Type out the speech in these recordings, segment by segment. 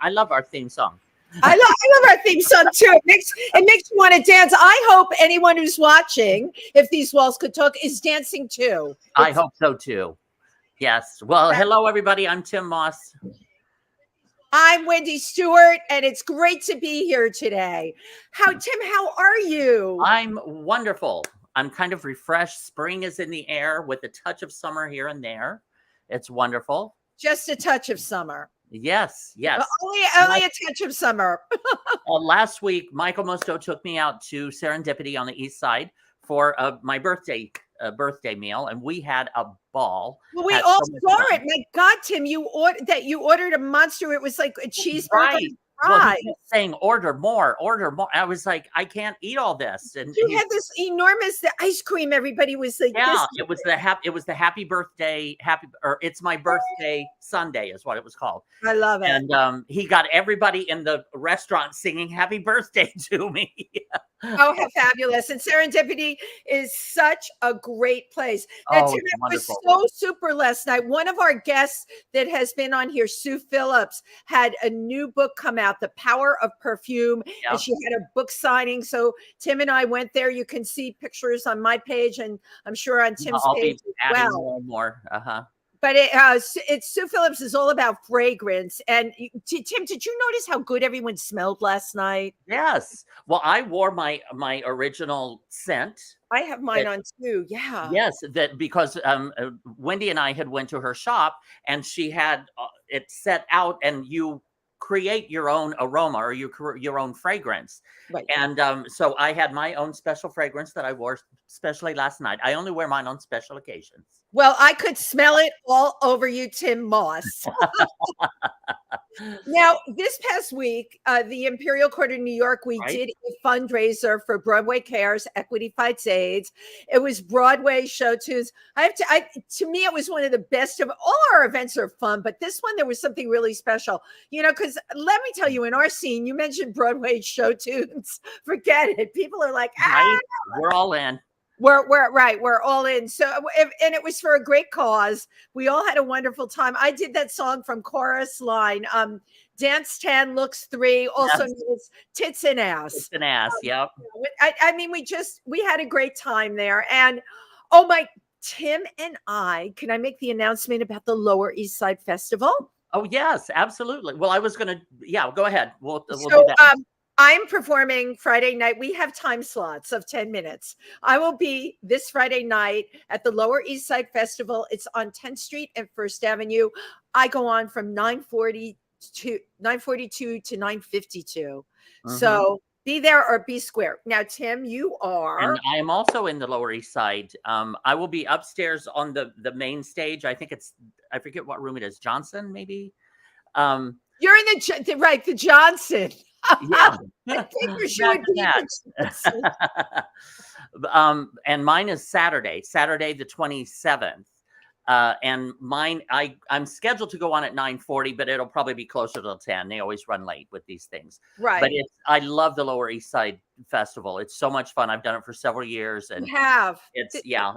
I love our theme song. I love our theme song too. It makes you want to dance. I hope anyone who's watching, if these walls could talk, is dancing too. I hope so too. Yes. Well, hello everybody. I'm Tym Moss. I'm Wendy Stuart, and it's great to be here today. Tim, how are you? I'm wonderful. I'm kind of refreshed. Spring is in the air with a touch of summer here and there. It's wonderful. Just a touch of summer. Yes. Only a touch of summer. Last week, Michael Mosto took me out to Serendipity on the East Side for my birthday meal, and we had a ball. Well, we all saw it. My God, Tim, you ordered a monster. It was like a cheeseburger. Right. Well, he kept saying, order more. I was like, I can't eat all this. And you had this enormous ice cream. Everybody was like, yeah, it was the happy birthday, it's my birthday Sunday is what it was called. I love it. And he got everybody in the restaurant singing happy birthday to me. Oh, how fabulous. And Serendipity is such a great place. Now, Tim, it was so super last night. One of our guests that has been on here, Sue Phillips, had a new book come out, The Power of Perfume. Yep. And she had a book signing. So Tim and I went there. You can see pictures on my page, and I'm sure on Tim's page as well. More. But it's Sue Phillips is all about fragrance. And Tim, did you notice how good everyone smelled last night? Yes. Well, I wore my original scent. I have mine on too. Yeah. Yes, that because Wendy and I had went to her shop, and she had it set out, and you create your own aroma or your own fragrance. Right. And so I had my own special fragrance that I wore especially last night. I only wear mine on special occasions. Well, I could smell it all over you, Tym Moss. Now, this past week, the Imperial Court of New York, we did a fundraiser for Broadway Cares, Equity Fights AIDS. It was Broadway show tunes. To me, it was one of the best of all our events are fun, but this one, there was something really special, because let me tell you, in our scene, you mentioned Broadway show tunes. Forget it. People are like, we're all in. We're all in. So, and it was for a great cause. We all had a wonderful time. I did that song from Chorus Line, Dance 10, Looks 3, also known as Tits and Ass. Tits and Ass, yep. I mean, we had a great time there. And Tim and can I make the announcement about the Lower East Side Festival? Oh, yes, absolutely. Well, I was going to, go ahead. We'll do that. I'm performing Friday night. We have time slots of 10 minutes. I will be this Friday night at the Lower East Side Festival. It's on 10th Street and First Avenue. I go on from 9:42 to 9:52. Mm-hmm. So be there or be square. Now, Tim, you are. And I am also in the Lower East Side. I will be upstairs on the main stage. I think I forget what room it is. Johnson, maybe? You're in the Johnson. Yeah. I think for sure and mine is Saturday the 27th. And mine, I'm scheduled to go on at 9:40, but it'll probably be closer to 10. They always run late with these things. Right. But I love the Lower East Side Festival. It's so much fun. I've done it for several years. And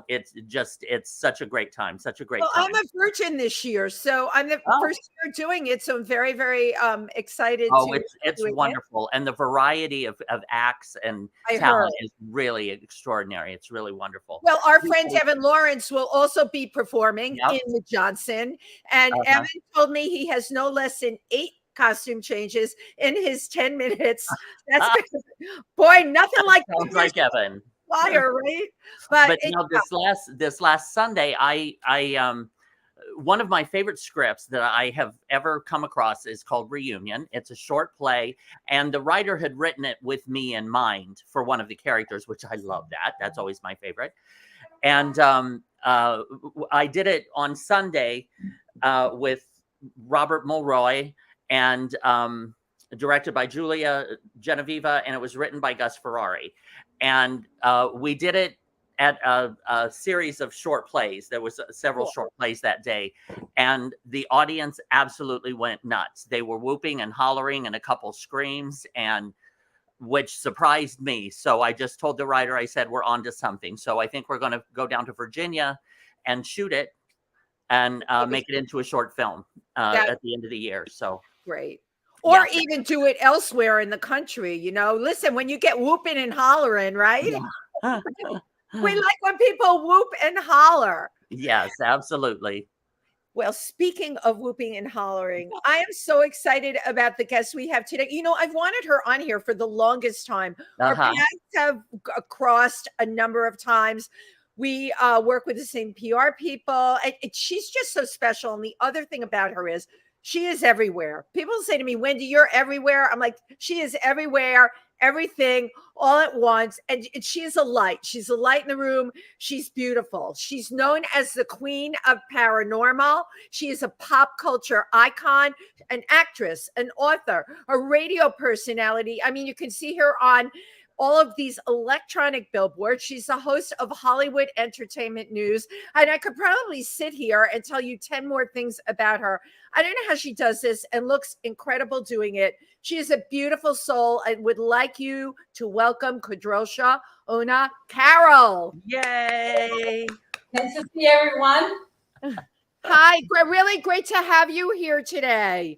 it's such a great time. Such a great time. I'm a virgin this year, so I'm the first year doing it. So I'm very, very excited. It's wonderful. And the variety of acts and talent is really extraordinary. It's really wonderful. Well, our friend Evan Lawrence will also be performing in the Johnson. And Evan told me he has no less than 8 costume changes in his 10 minutes. That's boy, nothing like sounds like Evan. Fire, right? But this last Sunday, I one of my favorite scripts that I have ever come across is called Reunion. It's a short play, and the writer had written it with me in mind for one of the characters, which I love that. That's always my favorite. And I did it on Sunday with Robert Mulroy and directed by Julia Genoveva, and it was written by Gus Ferrari. And we did it at a series of short plays. There was several short plays that day, and the audience absolutely went nuts. They were whooping and hollering and a couple screams, and which surprised me. So I just told the writer, I said, we're on to something. So I think we're going to go down to Virginia and shoot it and make it into a short film at the end of the year. So great. or even do it elsewhere in the country. You know, listen, when you get whooping and hollering, right? Yeah. We like when people whoop and holler. Yes, absolutely. Well, speaking of whooping and hollering, I am so excited about the guest we have today. You know, I've wanted her on here for the longest time. Our paths have crossed a number of times. We work with the same PR people. And she's just so special. And the other thing about her is she is everywhere. People say to me, Wendy, you're everywhere. I'm like, she is everywhere, everything all at once. And she is a light. She's a light in the room. She's beautiful. She's known as the queen of paranormal. She is a pop culture icon, an actress, an author, a radio personality. I mean, you can see her on all of these electronic billboards. She's the host of Hollywood Entertainment News. And I could probably sit here and tell you 10 more things about her. I don't know how she does this and looks incredible doing it. She is a beautiful soul. I would like you to welcome Kadrolsha Ona Carole. Yay. Nice to see everyone. Hi, really great to have you here today.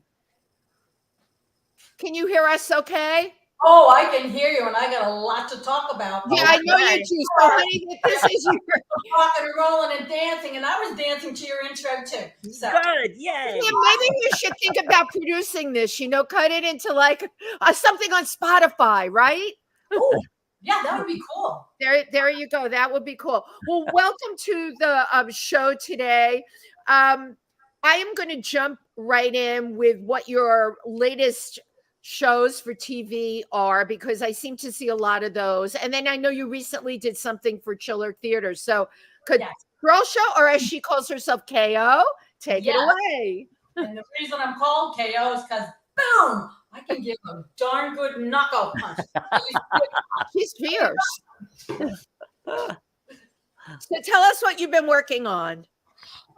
Can you hear us okay? Oh, I can hear you, and I got a lot to talk about. Yeah, I know you do. So, honey, this is your rocking and rolling and dancing, and I was dancing to your intro too. So. Good, yay! Yeah, maybe you should think about producing this. You know, cut it into like something on Spotify, right? Oh, yeah, that would be cool. There you go. That would be cool. Well, welcome to the show today. I am going to jump right in with what your latest shows for TV are, because I seem to see a lot of those. And then I know you recently did something for Chiller Theater. So could Kadrolsha, or as she calls herself, KO, take it away. And the reason I'm called KO is because, boom, I can give a darn good knockout punch. She's fierce. So tell us what you've been working on.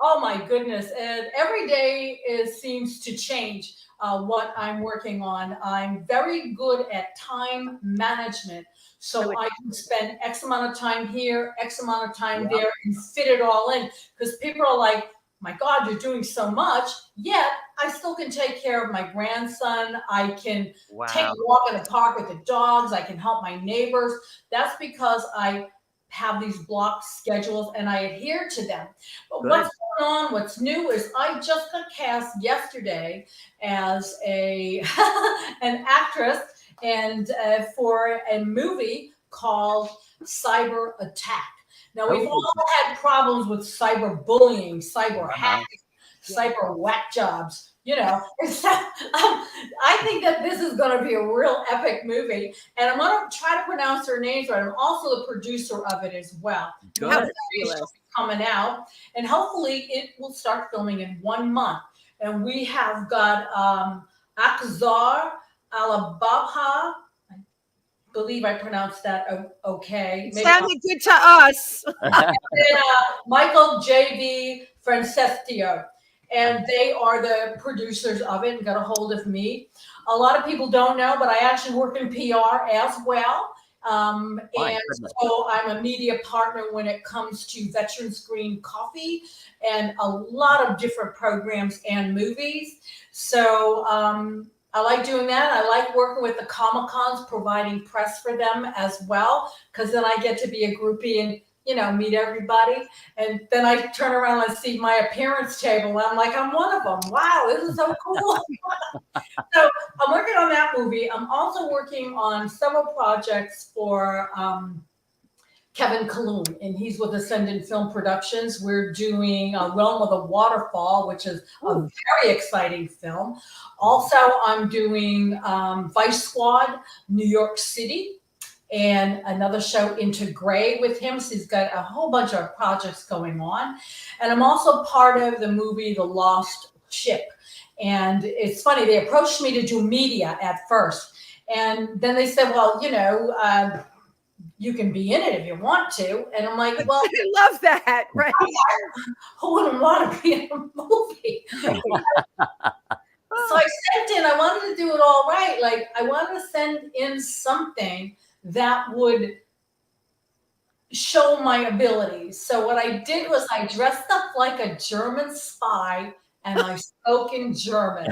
Oh my goodness. And every day seems to change. What I'm working on. I'm very good at time management. So I can spend X amount of time here, X amount of time there, and fit it all in. Because people are like, my God, you're doing so much. Yet I still can take care of my grandson. I can take a walk in the park with the dogs. I can help my neighbors. That's because I have these block schedules and I adhere to them. But what's going on, what's new is I just got cast yesterday as an actress and for a movie called Cyber Attack. Now, we've all had problems with cyber bullying, cyber hacking, cyber whack jobs. You know, I think that this is going to be a real epic movie, and I'm going to try to pronounce her names right. I'm also the producer of it as well. Good. Coming out, and hopefully it will start filming in 1 month. And we have got Akzar Alababha. I believe I pronounced that okay. Sounded good to us. And Michael J.V. Francesco. And they are the producers of it and got a hold of me. A lot of people don't know, but I actually work in PR as well. And so I'm a media partner when it comes to Veterans Green Coffee and a lot of different programs and movies. So I like doing that. I like working with the Comic-Cons, providing press for them as well, because then I get to be a groupie and meet everybody. And then I turn around and see my appearance table. And I'm like, I'm one of them. Wow, this is so cool. So I'm working on that movie. I'm also working on several projects for Kevin Kalun, and he's with Ascendant Film Productions. We're doing Realm of the Waterfall, which is a very exciting film. Also, I'm doing Vice Squad, New York City, and another show, Into Gray, with him. So he's got a whole bunch of projects going on. And I'm also part of the movie The Lost Ship. And it's funny, they approached me to do media at first. And then they said, well, you can be in it if you want to. And I'm like, well, I love that, right? Who wouldn't want to be in a movie? So I sent in, I wanted to do it all right. Like, I wanted to send in something that would show my abilities. So what I did was I dressed up like a German spy and I spoke in German.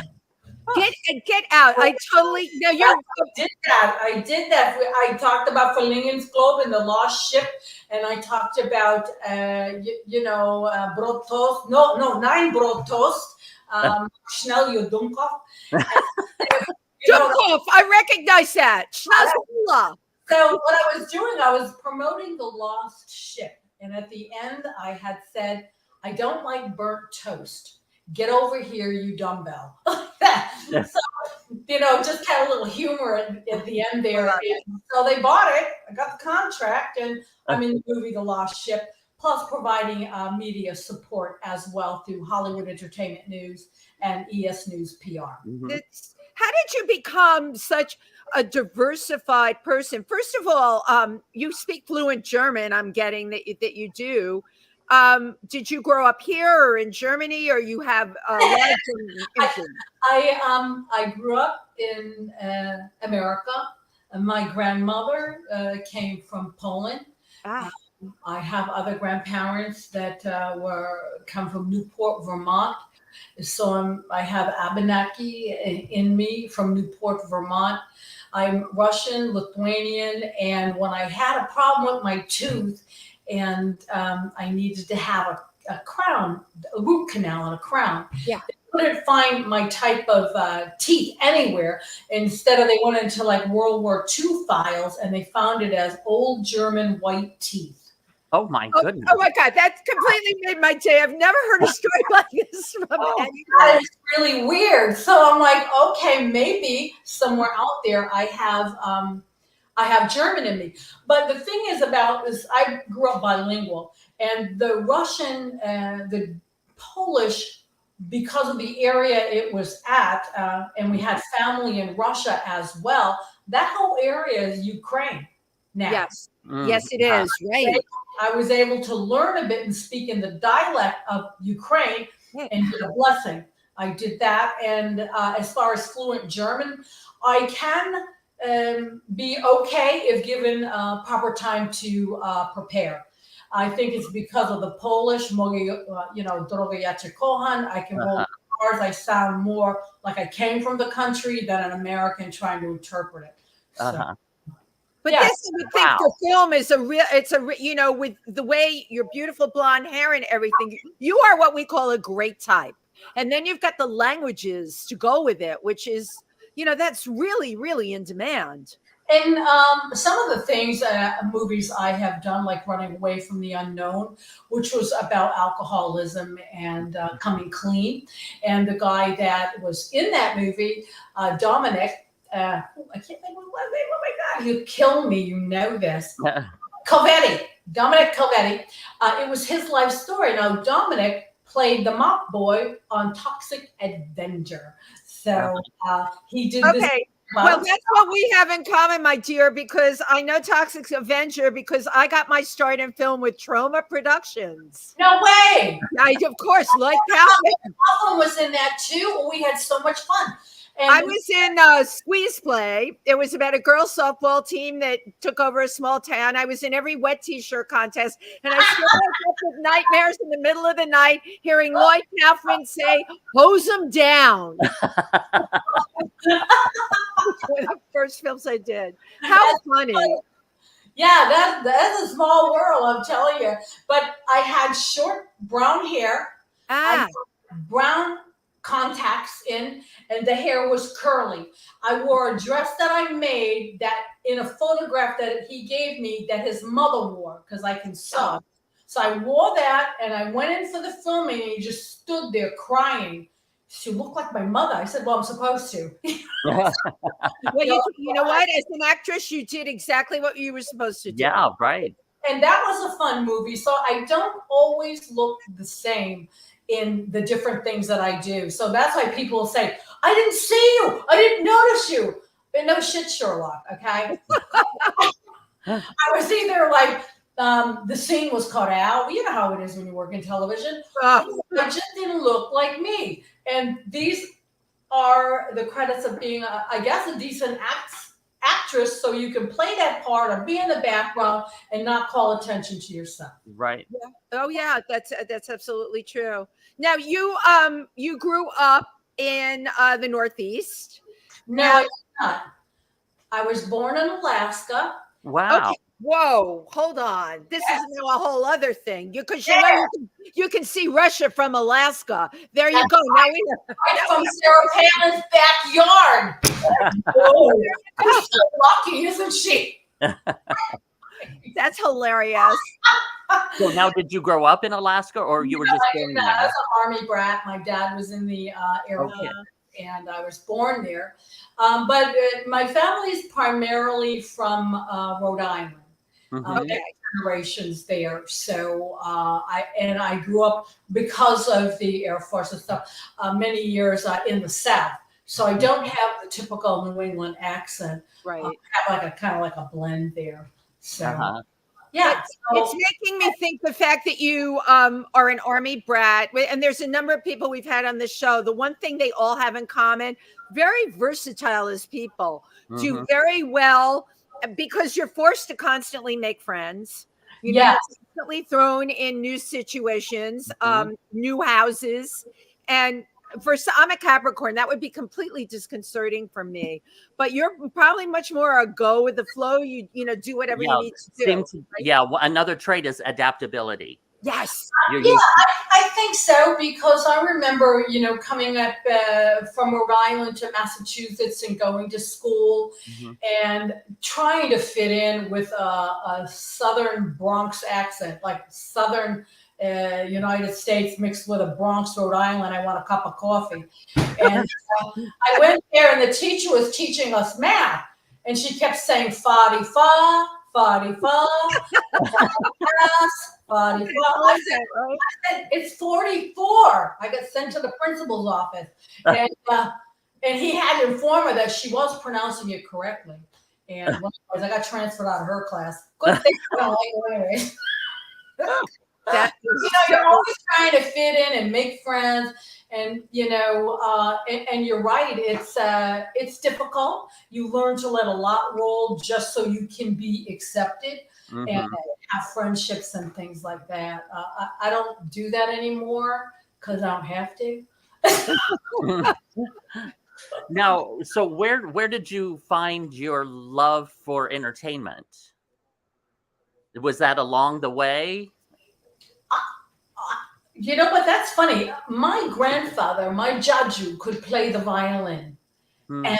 Get out. I totally no. I did that. I talked about Verlingens Globe and the Lost Ship, and I talked about brood toast. No, nine brood toast. Schnell je Dummkopf. Dummkopf. I recognize that. Schnell. So what I was doing, I was promoting the Lost Ship, and at the end, I had said, "I don't like burnt toast. Get over here, you dumbbell." So, just had a little humor at the end there. And so they bought it. I got the contract, and I'm in the movie The Lost Ship, plus providing media support as well through Hollywood Entertainment News and ES News PR. Mm-hmm. How did you become such a diversified person? First of all, you speak fluent German. I'm getting that you do. Did you grow up here or in Germany, or you have I grew up in America. My grandmother came from Poland. I have other grandparents that come from Newport, Vermont. So I have Abenaki in me from Newport, Vermont. I'm Russian, Lithuanian, and when I had a problem with my tooth, and I needed to have a crown, a root canal and a crown. Yeah. They couldn't find my type of teeth anywhere. Instead they went into like World War II files, and they found it as old German white teeth. Oh my goodness. Oh my God. That completely made my day. I've never heard a story like this from anyone. That is really weird. So I'm like, okay, maybe somewhere out there I have German in me. But the thing is I grew up bilingual, and the Russian, the Polish, because of the area it was at, and we had family in Russia as well, that whole area is Ukraine now. Yes. Yes, it is. Right. I was able to learn a bit and speak in the dialect of Ukraine, and did a blessing. I did that. And as far as fluent German, I can be okay if given proper time to prepare. I think it's because of the Polish, droga yace kohan. I can go as far as I sound more like I came from the country than an American trying to interpret it. So. But this, I would think the film is with the way your beautiful blonde hair and everything, you are what we call a great type. And then you've got the languages to go with it, which is, that's really, really in demand. And some of the things, movies I have done, like Running Away from the Unknown, which was about alcoholism and coming clean. And the guy that was in that movie, Dominic, I can't think of his name. Oh my God, you kill me. You know this. Covetti, Dominic Covetti. It was his life story. Now, Dominic played the mop boy on Toxic Avenger. So he did this. Well, that's what we have in common, my dear, because I know Toxic Avenger because I got my start in film with Trauma Productions. No way. Of course, like Calvin. Calvin was in that too. We had so much fun. And I was in Squeeze Play. It was about a girls' softball team that took over a small town. I was in every wet T-shirt contest, and I still woke up with nightmares in the middle of the night, hearing Lloyd Kaufman say, "Hose them down." One of the first films I did. How funny! Yeah, that's a small world, I'm telling you. But I had short brown hair, I had brown contacts in, and the hair was curly. I wore a dress that I made that in a photograph that he gave me that his mother wore, because I can sew. So I wore that, and I went in for the filming, and he just stood there crying. She looked like my mother. I said, well, I'm supposed to. Well, you know what? As an actress, you did exactly what you were supposed to do. Yeah, right. And that was a fun movie. So I don't always look the same in the different things that I do. So that's why people say, I didn't see you. I didn't notice you. But no shit, Sherlock, okay? I was either like, the scene was cut out. You know how it is when you work in television. I just didn't look like me. And these are the credits of being, I guess, a decent actress, so you can play that part or be in the background and not call attention to yourself. Right. Yeah. Oh yeah, that's absolutely true. Now you grew up in the Northeast. No, Now- I did not. I was born in Alaska. Wow. Okay. Whoa, hold on. This is now a whole other thing. Because you can see Russia from Alaska. There you go. Now we know. Right from Sarah Palin's backyard. Oh, she's so lucky, isn't she? That's hilarious. So now, did you grow up in Alaska, or you were just born I there? was an Army brat. My dad was in the Air Force, and I was born there. But my family is primarily from Rhode Island. Okay. Generations there. So I grew up because of the Air Force and stuff. Many years in the South. So I don't have the typical New England accent. Right. I have like a kind of like a blend there. So yeah, it's making me think the fact that you are an Army brat, and there's a number of people we've had on the show. The one thing they all have in common, very versatile as people, do very well because you're forced to constantly make friends. You know, you're constantly thrown in new situations, new houses, and I'm a Capricorn. That would be completely disconcerting for me. But you're probably much more a go with the flow. You do whatever you need to do. Right? Yeah. Another trait is adaptability. Yes. I think so, because I remember, coming up from Rhode Island to Massachusetts and going to school and trying to fit in with a Southern Bronx accent, like Southern United States mixed with a Bronx, Rhode Island. I want a cup of coffee. And I went there, and the teacher was teaching us math, and she kept saying fa-di-fa, fa-di-fa, fa-di-fa. I said, it's 44. I got sent to the principal's office, and he had to inform her that she was pronouncing it correctly. And I got transferred out of her class. Good thing I don't like her anyway. You're always trying to fit in and make friends, and and you're right. It's difficult. You learn to let a lot roll just so you can be accepted and have friendships and things like that. I don't do that anymore because I don't have to. Now, so where did you find your love for entertainment? Was that along the way? But that's funny. My grandfather, my jaju, could play the violin. And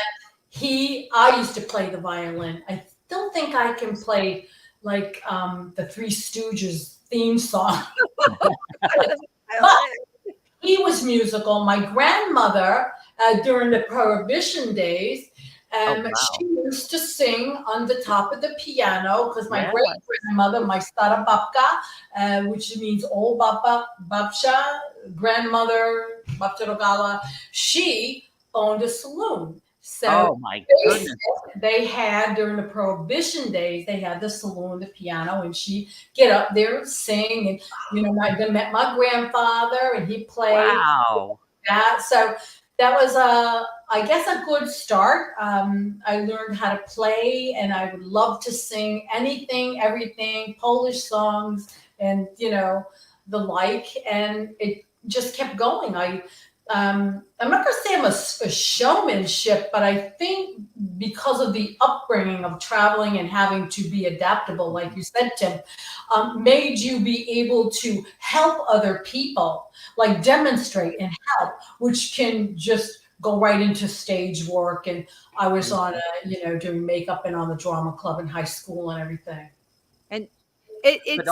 I used to play the violin. I don't think I can play like the Three Stooges theme song. But he was musical. My grandmother, during the Prohibition days, she used to sing on the top of the piano, because my great-grandmother, my stara babka, which means old babsha, grandmother, babcha Rogala, she owned a saloon. So my goodness. They had, during the Prohibition days, they had the saloon, the piano, and she'd get up there and sing. And, I met my grandfather, and he played that. So that was, I guess, a good start. I learned how to play, and I would love to sing anything, everything, Polish songs, and, the like. And it just kept going. I'm not going to say I'm a showmanship, but I think because of the upbringing of traveling and having to be adaptable, like you said, Tim, made you be able to help other people, like demonstrate and help, which can just go right into stage work. And I was on, doing makeup and on the drama club in high school and everything. And but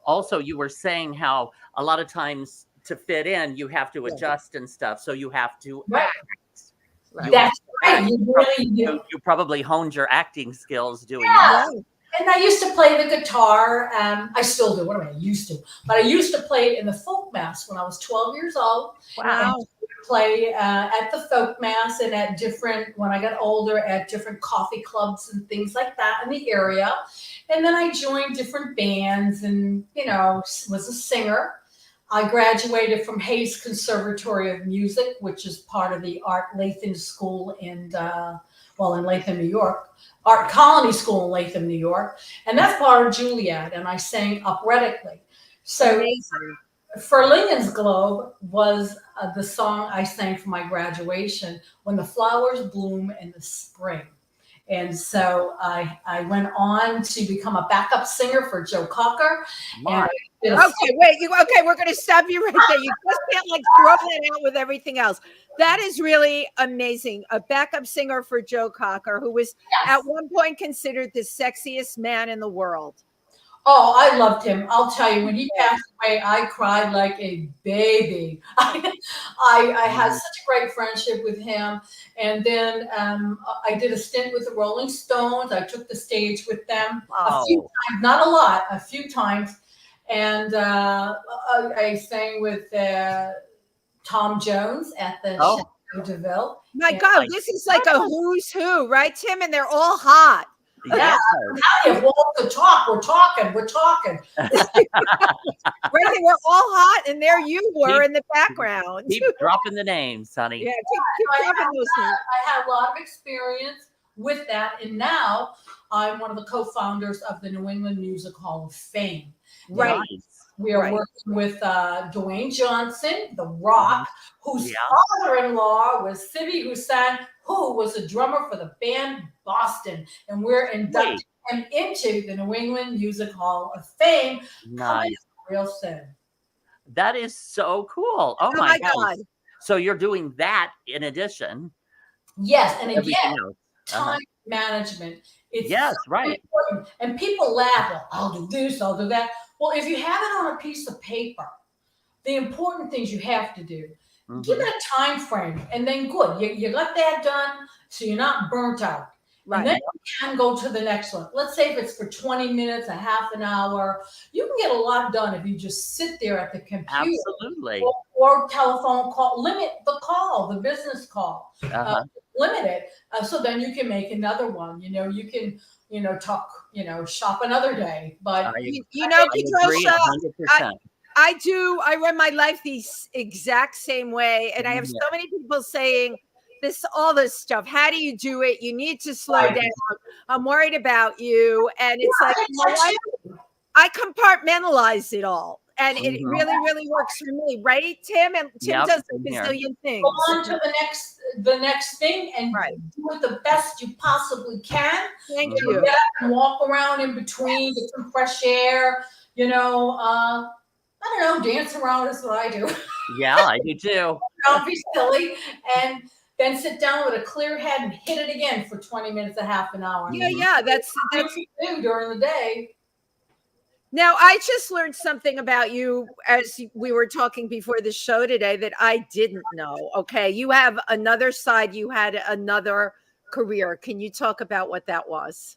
also you were saying how a lot of times to fit in, you have to adjust and stuff. So you have to act. Right. That's right. You probably honed your acting skills doing that. And I used to play the guitar. I still do. What am I used to? But I used to play it in the folk mass when I was 12 years old. Wow. And play at the folk mass and at different, when I got older, at different coffee clubs and things like that in the area. And then I joined different bands and, was a singer. I graduated from Hayes Conservatory of Music, which is part of the Art Latham School in Latham, New York, Art Colony School in Latham, New York. And that's part of Juilliard, and I sang operatically. So Ferlingen's Globe was the song I sang for my graduation, "When the Flowers Bloom in the Spring." And so I went on to become a backup singer for Joe Cocker. And okay, wait. Okay, we're going to stop you right there. You just can't like throw that out with everything else. That is really amazing. A backup singer for Joe Cocker, who was at one point considered the sexiest man in the world. Oh, I loved him. I'll tell you, when he passed away, I cried like a baby. I had such a great friendship with him. And then I did a stint with the Rolling Stones. I took the stage with them a few times, not a lot, a few times. And I sang with Tom Jones at the Chateau de Ville. My God, this is like a who's who, right, Tim? And they're all hot. Yeah, if we'll talk, we're talking. Right, they were all hot, and there you were in the background. Keep dropping the names, honey. Yeah, keep dropping those names. I had a lot of experience with that, and now I'm one of the co-founders of the New England Music Hall of Fame. Right. Nice. We are working with Dwayne Johnson, The Rock, whose father-in-law was Sibby Hussain, who was a drummer for the band Boston. And we're inducting him into the New England Music Hall of Fame. Nice. Real soon. That is so cool. Oh my God. So you're doing that in addition. Yes. And again, time management. It's important. And people laugh, well, I'll do this, I'll do that. Well, if you have it on a piece of paper, the important things you have to do, give it a time frame, and then good. You got that done, so you're not burnt out. Right. And then you can go to the next one. Let's say if it's for 20 minutes, a half an hour, you can get a lot done if you just sit there at the computer. Absolutely. Or telephone call. Limit the call, the business call. Limit it. So then you can make another one. You can, talk, shop another day. But Kadrolsha, I run my life the exact same way. And I have so many people saying all this stuff. How do you do it? You need to slow down. I'm worried about you. And it's like, I compartmentalize it all. And it really, really works for me, right, Tim? And Tim does a bazillion things. Go on to the next thing and do it the best you possibly can. Thank you. Get up and walk around in between, get some fresh air. I don't know, dance around is what I do. Yeah, I do too. Don't be silly, and then sit down with a clear head and hit it again for 20 minutes, a half an hour. Yeah, that's what you do during the day. Now, I just learned something about you as we were talking before the show today that I didn't know. Okay, you have another side. You had another career. Can you talk about what that was?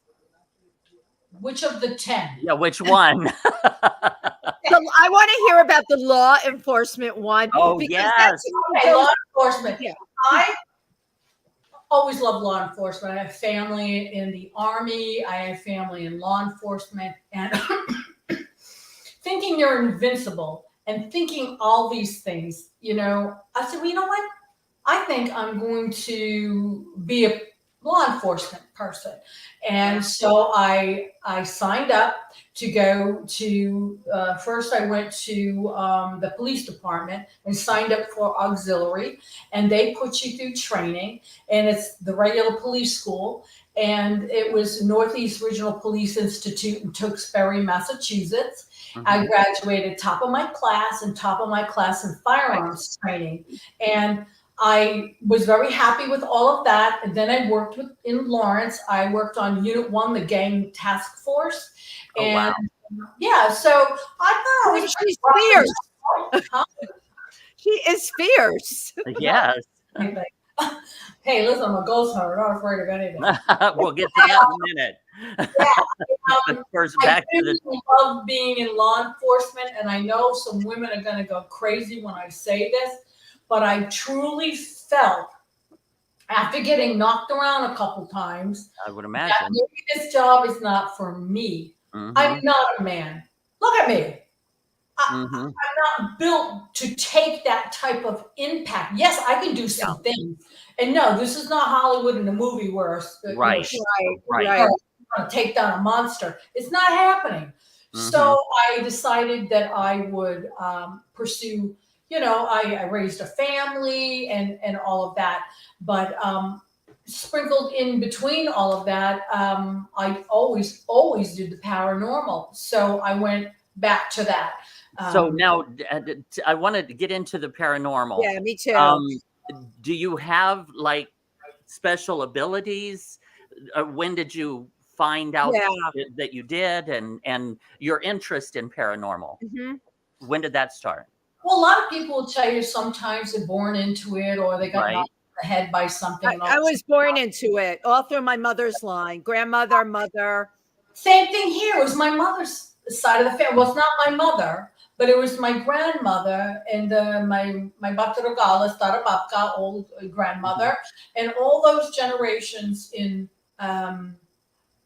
Which of the 10? Yeah, which one? So I want to hear about the law enforcement one. Oh, yes. Law enforcement. Yeah. I always love law enforcement. I have family in the Army. I have family in law enforcement. And thinking you're invincible and thinking all these things, I said, well, you know what? I think I'm going to be a law enforcement person. And so I signed up to go to, first I went to the police department and signed up for auxiliary, and they put you through training, and it's the regular police school. And it was Northeast Regional Police Institute in Tewksbury, Massachusetts. I graduated top of my class in firearms training. And I was very happy with all of that. And then I worked in Lawrence. I worked on Unit 1, the gang task force. And so I thought she's fierce. She is fierce. Yes. Hey, listen, I'm a ghost hunter. I'm not afraid of anything. We'll get to that in a minute. First, back I love being in law enforcement, and I know some women are going to go crazy when I say this, but I truly felt, after getting knocked around a couple times, I would imagine that maybe this job is not for me. I'm not a man. Look at me. I'm not built to take that type of impact. Yes, I can do some things. And no, this is not Hollywood in a movie where right. going to take down a monster. It's not happening. So I decided that I would pursue, I raised a family and all of that. But sprinkled in between all of that, I always did the paranormal. So I went back to that. So now I wanted to get into the paranormal. Yeah, me too. Do you have like special abilities? When did you find out that you did, and your interest in paranormal? When did that start? Well, a lot of people will tell you sometimes they're born into it, or they got knocked in the head by something. I was born into it, all through my mother's line, grandmother, mother. Same thing here. It was my mother's side of the family. Well, it's not my mother, but it was my grandmother and my Kadrolsha, Stara Babka, old grandmother, and all those generations in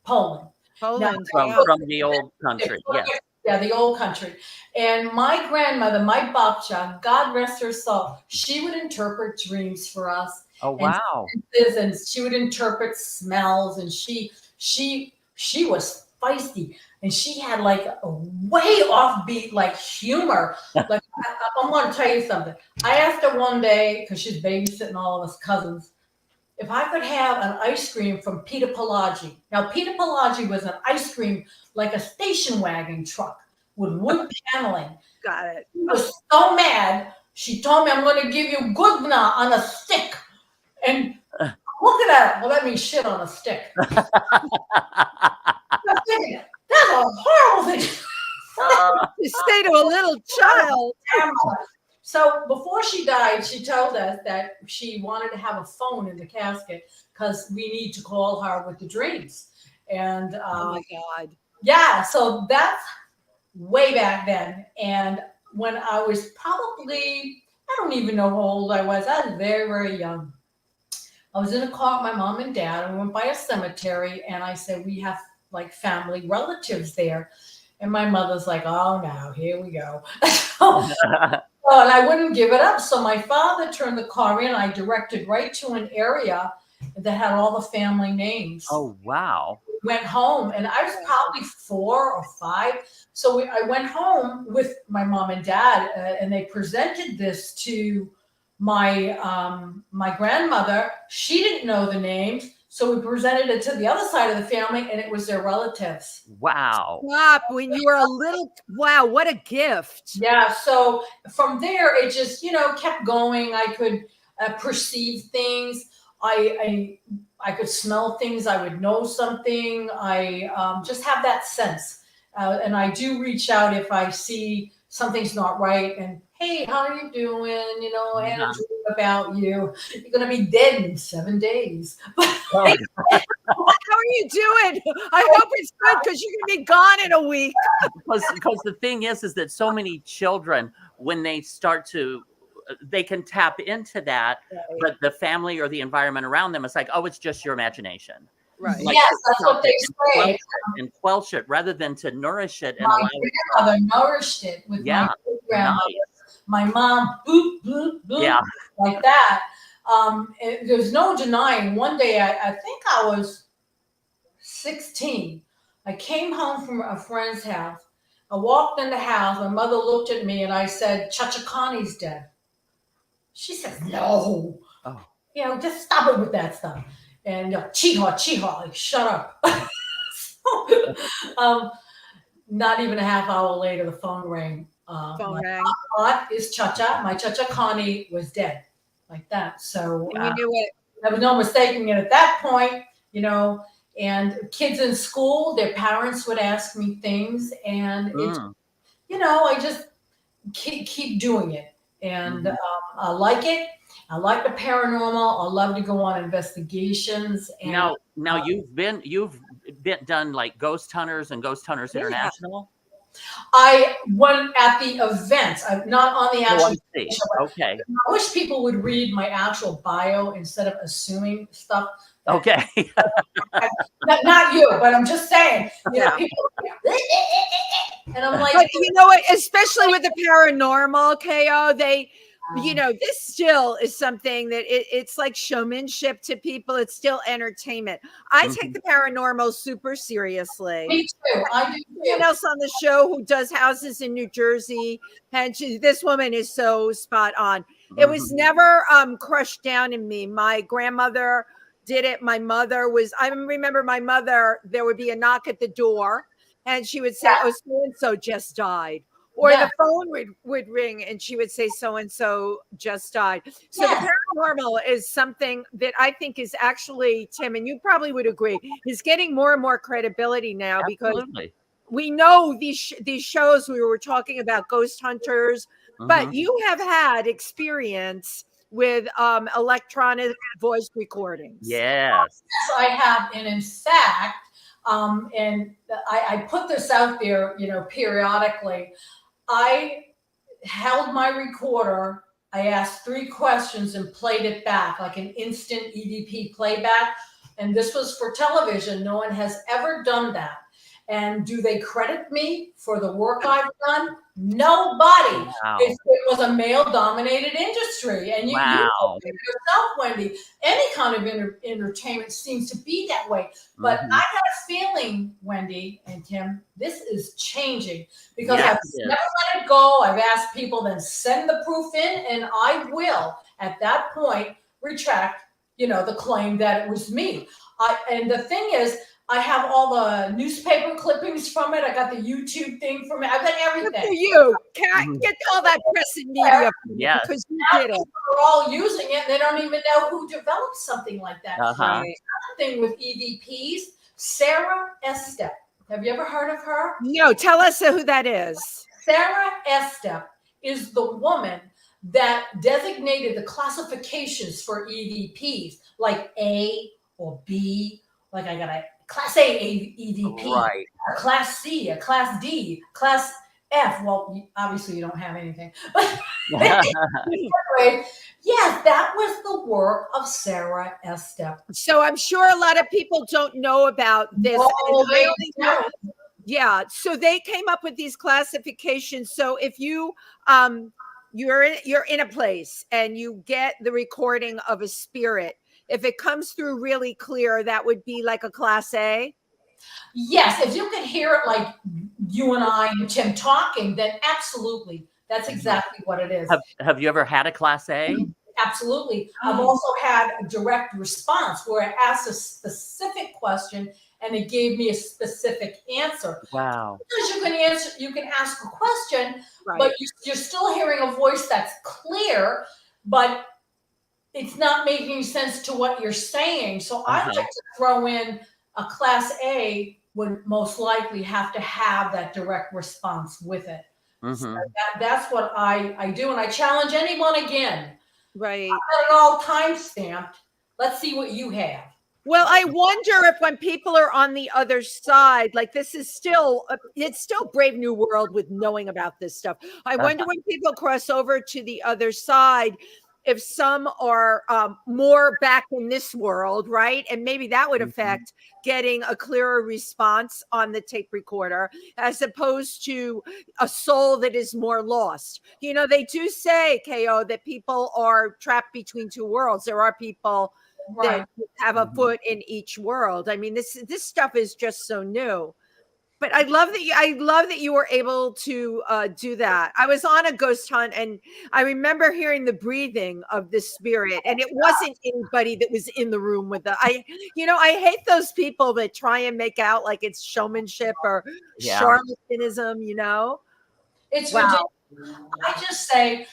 Poland. Now, from the old country, yes. Yeah, the old country. And my grandmother, my babcha, God rest her soul, she would interpret dreams for us. Oh, wow. And she would interpret smells, and she was feisty, and she had like a way offbeat like humor. Like I'm going to tell you something. I asked her one day, because she's babysitting all of us cousins, if I could have an ice cream from Peter Pelagi. Now, Peter Pelagi was an ice cream like a station wagon truck with wood paneling. Got it. I was so mad. She told me, I'm going to give you gudna on a stick. And look at that. Well, that means shit on a stick. I'm thinking, that's a horrible thing. To say to a little child. So before she died, she told us that she wanted to have a phone in the casket because we need to call her with the dreams. And oh my God. Yeah, so that's way back then. And when I was probably, I don't even know how old I was. I was very, very young. I was in a car with my mom and dad, and we went by a cemetery, and I said, we have like family relatives there. And my mother's like, oh, no, here we go. And I wouldn't give it up. So my father turned the car in. I directed right to an area that had all the family names. Oh, wow. Went home, and I was probably 4 or 5. So I went home with my mom and dad, and they presented this to my my grandmother. She didn't know the names. So we presented it to the other side of the family, and it was their relatives. Wow. Stop. When you were a little, wow, what a gift. Yeah. So from there, it just, kept going. I could perceive things. I could smell things. I would know something. I just have that sense. And I do reach out if I see something's not right. And, hey, how are you doing? I had a dream about you. You're going to be dead in 7 days. How are you doing? I hope it's good, because you're going to be gone in a week. Because the thing is that so many children, when they start to, they can tap into that, but the family or the environment around them is like, oh, it's just your imagination. Right. Like, yes, that's what they say. And quelch it rather than to nourish it. And my grandmother nourished it with my grandmother. Nice. My mom, boop, boop, boop, like that. There's no denying. One day, I think I was 16. I came home from a friend's house. I walked in the house. My mother looked at me, and I said, Chacha Connie's dead. She said, no. Oh. Just stop it with that stuff. And chiha, like, shut up. Not even a half hour later, the phone rang. My aunt is Chacha. My Chacha Connie was dead, like that. So you knew it. There was no mistaking it at that point, And kids in school, their parents would ask me things, and I just keep doing it, and I like it. I like the paranormal. I love to go on investigations. And now you've been done like Ghost Hunters and Ghost Hunters International. I went at the events. I'm not on the actual. Okay. I wish people would read my actual bio instead of assuming stuff. Okay. Not you, but I'm just saying. People, and I'm like, but you know what? Especially with the paranormal, KO, you know, this still is something that it's like showmanship to people. It's still entertainment. I take the paranormal super seriously. Me too. I do too. Someone else on the show who does houses in New Jersey, and this woman is so spot on. It was never crushed down in me. My grandmother did it. My mother was, I remember my mother, there would be a knock at the door and she would say, oh, so-and-so just died. Or the phone would ring and she would say, so-and-so just died. So the paranormal is something that I think is actually, Tim, and you probably would agree, is getting more and more credibility now. Absolutely. Because we know these shows we were talking about, ghost hunters, but you have had experience with electronic voice recordings. Yes. Yes, I have. And in fact, and I put this out there, you know, periodically. I held my recorder, I asked 3 questions and played it back like an instant EVP playback. And this was for television. No one has ever done that. And do they credit me for the work I've done? Nobody. Wow. It was a male-dominated industry. And you know yourself, Wendy, any kind of entertainment seems to be that way. But I got a feeling, Wendy and Tim, this is changing because I've never let it go. I've asked people, then send the proof in, and I will, at that point, retract, you know, the claim that it was me. And the thing is, I have all the newspaper clippings from it. I got the YouTube thing from it. I've got everything. Good for you. Can't get all that press and media because you did it. People are all using it. And they don't even know who developed something like that. Another thing with EVPs, Sarah Estep. Have you ever heard of her? No, tell us who that is. Sarah Estep is the woman that designated the classifications for EVPs, like A or B. Like I got a Class A EVP, a Class C, a Class D, Class F. Well, obviously you don't have anything. Anyway, yes, that was the work of Sarah Estep. So I'm sure a lot of people don't know about this. Yeah, so they came up with these classifications. So if you you're in a place and you get the recording of a spirit, if it comes through really clear, that would be like a Class A? Yes, if you can hear it like you and I and Tim talking, then absolutely. That's exactly what it is. Have you ever had a Class A? Absolutely. I've also had a direct response where I asked a specific question and it gave me a specific answer. Wow. Because you can ask a question, but you're still hearing a voice that's clear, but it's not making sense to what you're saying. So I like to throw in a Class A would most likely have to have that direct response with it. So that's what I do. And I challenge anyone again. Right. I've got it all time stamped. Let's see what you have. Well, I wonder if when people are on the other side, like this is still, it's still Brave New World with knowing about this stuff. I wonder when people cross over to the other side, if some are more back in this world, right? And maybe that would affect getting a clearer response on the tape recorder as opposed to a soul that is more lost. You know, they do say, KO, that people are trapped between 2 worlds. There are people that have a foot in each world. I mean, this stuff is just so new. But I love that you were able to do that. I was on a ghost hunt and I remember hearing the breathing of the spirit, and it wasn't anybody that was in the room with I hate those people that try and make out like it's showmanship or charlatanism, you know. It's ridiculous. I just say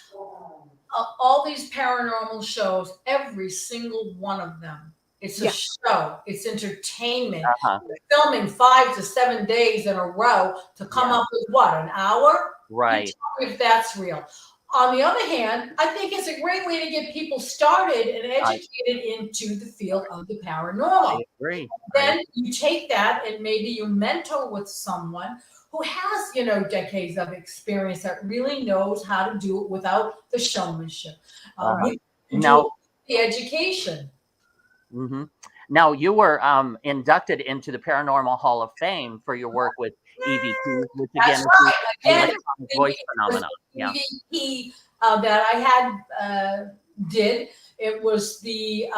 all these paranormal shows, every single one of them, it's a show. It's entertainment. Filming 5 to 7 days in a row to come up with what, an hour? Right. Tell me if that's real. On the other hand, I think it's a great way to get people started and educated into the field of the paranormal. I agree. Then you take that and maybe you mentor with someone who has, decades of experience that really knows how to do it without the showmanship. Now, the education. Now, you were inducted into the Paranormal Hall of Fame for your work with EVP, which again is the voice phenomenon. EVP that I had did. It was the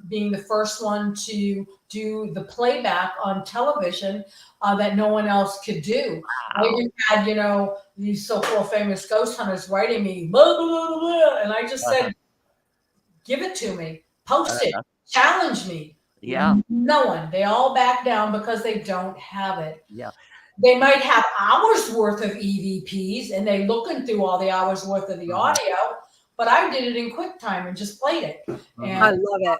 being the first one to do the playback on television that no one else could do. Wow. I even had, you know, these so-called famous ghost hunters writing me, blah, blah, blah, blah, and I just said, give it to me, post it, challenge me. Yeah. No one. They all back down because they don't have it. Yeah. They might have hours worth of EVPs and they looking through all the hours worth of the audio, but I did it in QuickTime and just played it. And I love it.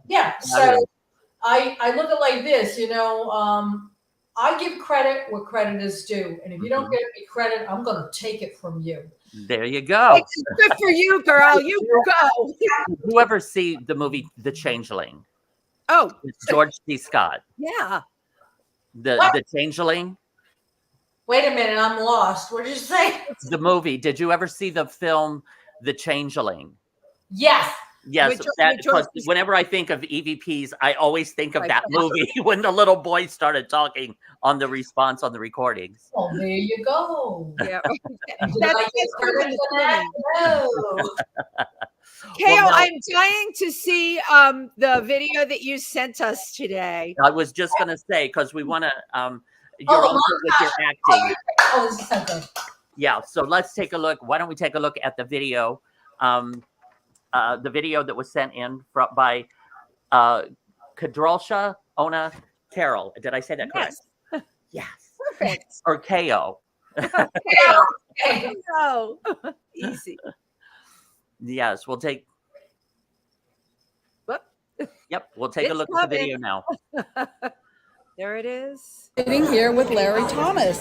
yeah, so I look at it like this, you know, I give credit where credit is due. And if you don't give me credit, I'm going to take it from you. There you go. Good for you, girl. You go. Did you ever see the movie The Changeling? Oh, It's George C. Scott. yeah. The Changeling? Wait a minute, I'm lost. What did you say? The movie. Did you ever see the film The Changeling? Yes. Yes, because whenever I think of EVPs, I always think of that movie when the little boy started talking on the response on the recordings. Well, there you go. Yeah. No. Kale, I'm dying to see the video that you sent us today. I was just going to say, because we want to, you're also with your acting. Oh, this is something. Yeah, so let's take a look. Why don't we take a look at the video? The video that was sent in by Kadrolsha Ona Carole. Did I say that correct? Yes. Yes. Perfect. Or KO. Oh, easy. Yes, we'll take. Whoop. Yep, we'll take a look at the video now. There it is. Sitting here with Larry Thomas,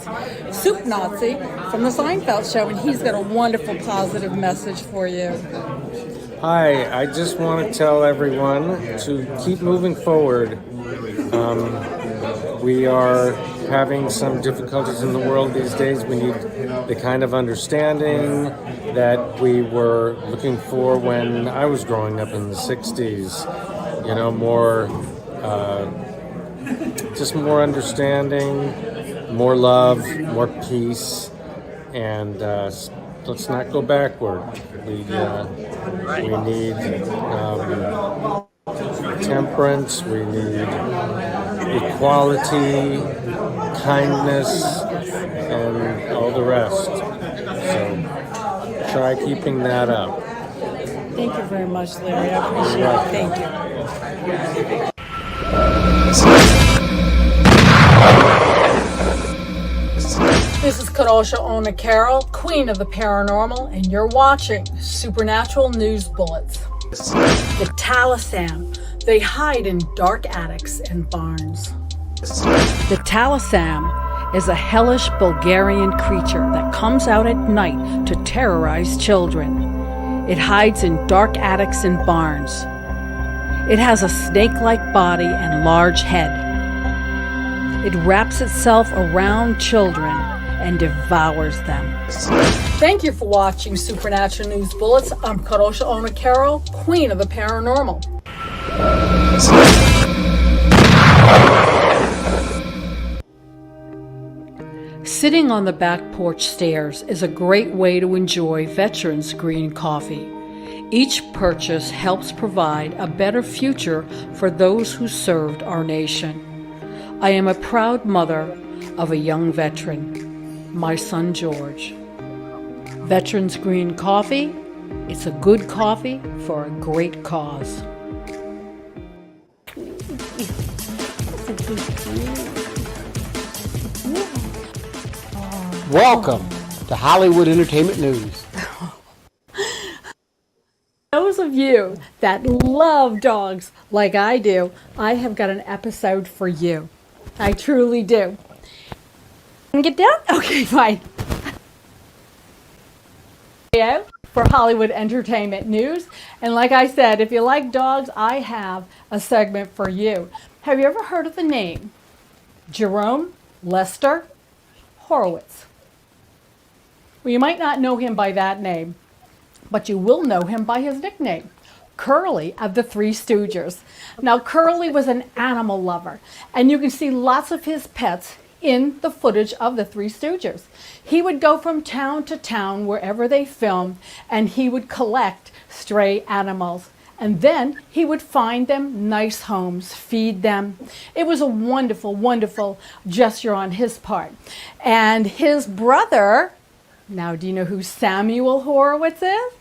Soup Nazi from the Seinfeld show, and he's got a wonderful positive message for you. Hi, I just want to tell everyone to keep moving forward. We are having some difficulties in the world these days. We need the kind of understanding that we were looking for when I was growing up in the 60s. You know, more, just more understanding, more love, more peace, and let's not go backward. We need temperance, we need equality, kindness, and all the rest. So try keeping that up. Thank you very much, Larry. I appreciate it. Thank you. This is Kadrolsha Ona Carole, Queen of the Paranormal, and you're watching Supernatural News Bullets. The Talisam. They hide in dark attics and barns. The Talisam is a hellish Bulgarian creature that comes out at night to terrorize children. It hides in dark attics and barns. It has a snake-like body and large head. It wraps itself around children and devours them. Thank you for watching Supernatural News Bullets. I'm Kadrolsha Ona Carole, Queen of the Paranormal. Sitting on the back porch stairs is a great way to enjoy Veterans Green Coffee. Each purchase helps provide a better future for those who served our nation. I am a proud mother of a young veteran, my son George. Veterans Green Coffee, it's a good coffee for a great cause. Welcome to Hollywood Entertainment News. Those of you that love dogs like I do, I have got an episode for you. I truly do. Get down? Okay, fine. For Hollywood Entertainment News. And like I said, if you like dogs, I have a segment for you. Have you ever heard of the name Jerome Lester Horowitz? Well, you might not know him by that name, but you will know him by his nickname, Curly of the Three Stooges. Now, Curly was an animal lover, and you can see lots of his pets in the footage of the Three Stooges. He would go from town to town wherever they filmed, and he would collect stray animals. And then he would find them nice homes, feed them. It was a wonderful, wonderful gesture on his part. And his brother, now do you know who Samuel Horowitz is?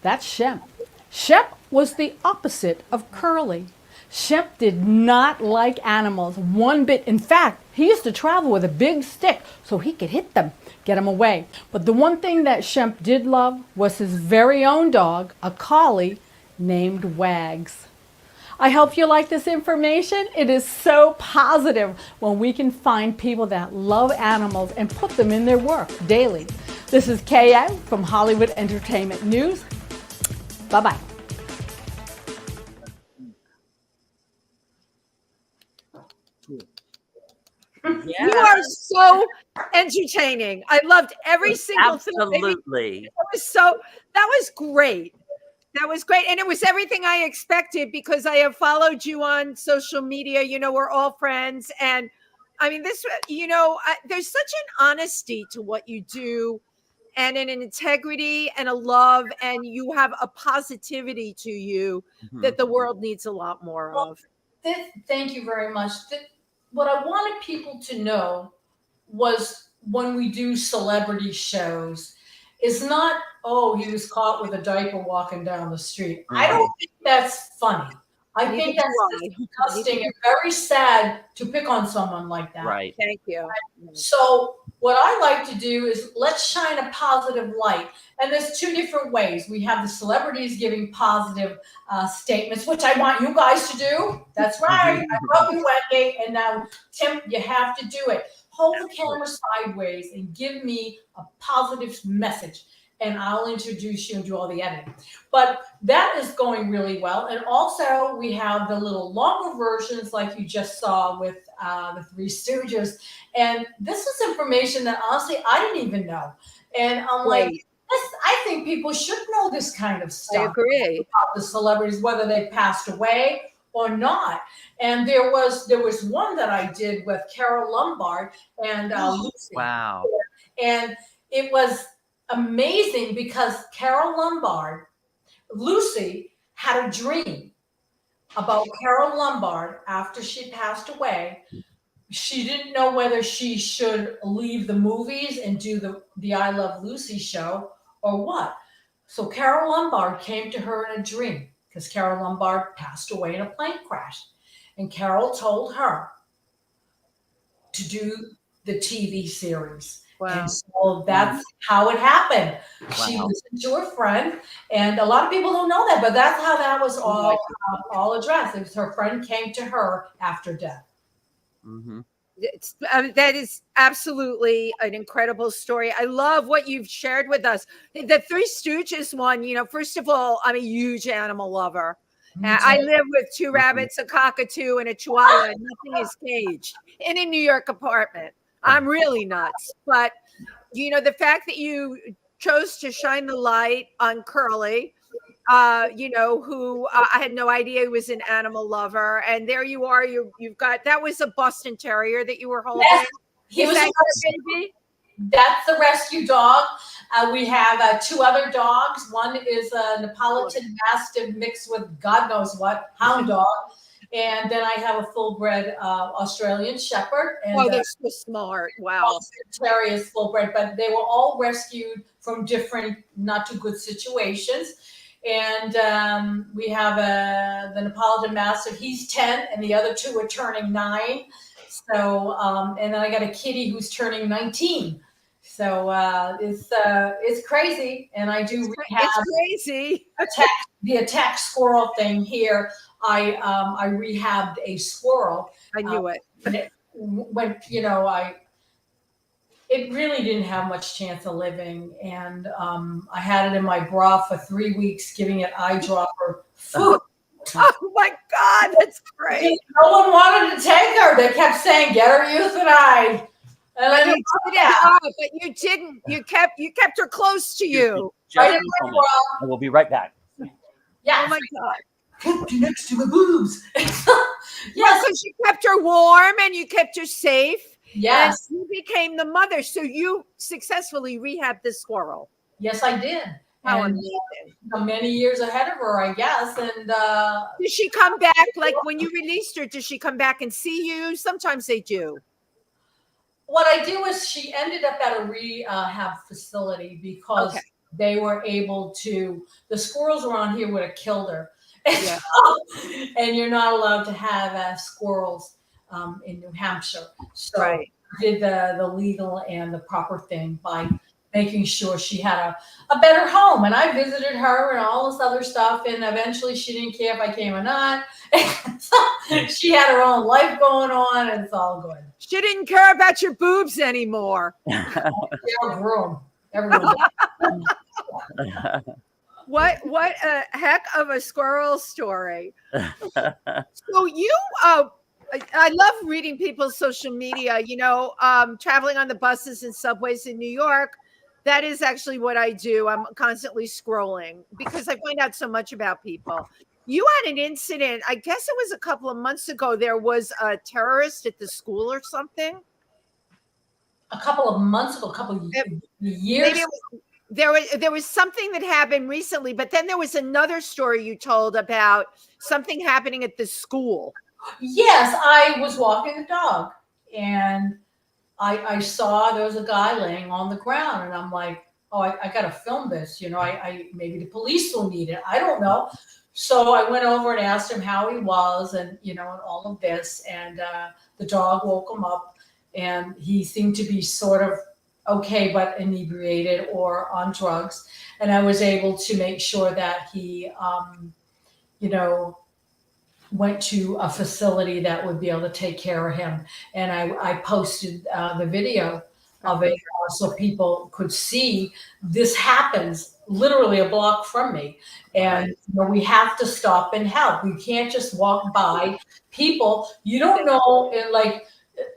That's Shemp. Shemp was the opposite of Curly. Shemp did not like animals one bit. In fact, he used to travel with a big stick so he could hit them, get them away. But the one thing that Shemp did love was his very own dog, a collie named Wags. I hope you like this information. It is so positive when we can find people that love animals and put them in their work daily. This is KM from Hollywood Entertainment News. Bye-bye. Yeah. You are so entertaining. I loved every single thing. Absolutely. That was great. That was great. And it was everything I expected because I have followed you on social media. You know, we're all friends. And I mean, this, there's such an honesty to what you do and an integrity and a love. And you have a positivity to you that the world needs a lot more of. Thank you very much. What I wanted people to know was when we do celebrity shows, it's not, oh, he was caught with a diaper walking down the street. I don't think that's funny. I think that's disgusting and very sad to pick on someone like that. Right. Thank you. So what I like to do is let's shine a positive light. And there's two different ways. We have the celebrities giving positive statements, which I want you guys to do. That's right. I love you, Wendy. And now, Tim, you have to do it. Hold the camera sideways and give me a positive message. And I'll introduce you and do all the editing. But that is going really well. And also we have the little longer versions like you just saw with the Three Stooges. And this is information that honestly I didn't even know. And I'm like, I think people should know this kind of stuff. I agree. About the celebrities, whether they passed away or not. And there was one that I did with Carole Lombard and Lucy. Wow. And it was amazing because Carole Lombard, Lucy had a dream about Carole Lombard after she passed away. She didn't know whether she should leave the movies and do the I Love Lucy show or what. So Carole Lombard came to her in a dream because Carole Lombard passed away in a plane crash. And Carole told her to do the TV series. Wow. And so that's how it happened. Wow. She listened to her friend, and a lot of people don't know that, but that's how that was all addressed. It was her friend came to her after death. Mm-hmm. That is absolutely an incredible story. I love what you've shared with us. The Three Stooges one, first of all, I'm a huge animal lover. I live with two rabbits, a cockatoo, and a chihuahua. Nothing is caged in a New York apartment. I'm really nuts. But, the fact that you chose to shine the light on Curly, who I had no idea he was an animal lover. And there you are. You've got, that was a Boston Terrier that you were holding. Yes, he was a baby. That's the rescue dog. We have two other dogs. One is a Neapolitan Mastiff mixed with God knows what, hound dog. And then I have a full-bred Australian Shepherd. And, they're so smart. Wow. Terrier is full-bred, but they were all rescued from different not-too-good situations. And we have the Neapolitan Mastiff. He's 10, and the other two are turning 9. So, and then I got a kitty who's turning 19. So it's crazy, and I do rehab. It's crazy. The attack squirrel thing here. I rehabbed a squirrel. I knew it. When it really didn't have much chance of living, and I had it in my bra for 3 weeks, giving it eye dropper food. Oh my God, that's great. No one wanted to take her. They kept saying, "Get her euthanized." And but you didn't. You kept her close to you. Right in my bra. I will be right back. Yeah. Oh my God. Kept next to my boobs. Yes, because you kept her warm and you kept her safe. Yes. And you became the mother. So you successfully rehabbed the squirrel. Yes, I did. How And amazing. many years ahead of her, I guess. And does she come back? Like when you released her, does she come back and see you? Sometimes they do. what I do is she ended up at a rehab facility because they were able to, the squirrels around here would have killed her. Yeah. And you're not allowed to have squirrels in New Hampshire. So Right. I did the legal and the proper thing by making sure she had a better home. And I visited her and all this other stuff. And eventually she didn't care if I came or not. So she had her own life going on and it's all good. She didn't care about your boobs anymore. They were grown. Everyone What a heck of a squirrel story. So you I love reading people's social media, traveling on the buses and subways in New York. That is actually what I do. I'm constantly scrolling because I find out so much about people. You had an incident, I guess it was a couple of months ago. There was a terrorist at the school or something. a couple of months ago, a couple of years. Maybe there was something that happened recently, but then there was another story you told about something happening at the school. Yes, I was walking the dog and I saw there was a guy laying on the ground and I'm like, oh, I got to film this. I maybe the police will need it. I don't know. So I went over and asked him how he was and, and all of this. And the dog woke him up and he seemed to be sort of okay, but inebriated or on drugs. And I was able to make sure that he, went to a facility that would be able to take care of him. And I posted the video of it so people could see this happens literally a block from me. And we have to stop and help. We can't just walk by people. You don't know,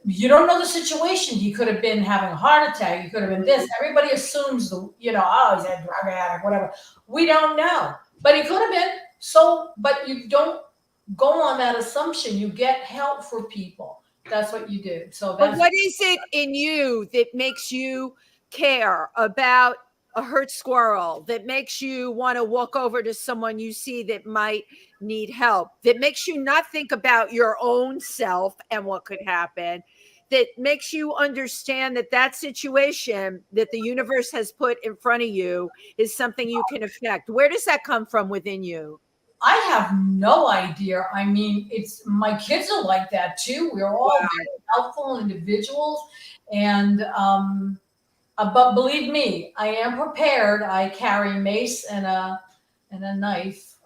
you don't know the situation. He could have been having a heart attack. He could have been this. Everybody assumes, oh, he's a drug addict, whatever. We don't know. But he could have been. But you don't go on that assumption. You get help for people. That's what you do. But what is it in you that makes you care about a hurt squirrel, that makes you want to walk over to someone you see that might need help, that makes you not think about your own self and what could happen, that makes you understand that situation that the universe has put in front of you is something you can affect? Where does that come from within you? I have no idea. I mean, my kids are like that too. We're all very helpful individuals. And, but believe me, I am prepared. I carry a mace and a knife.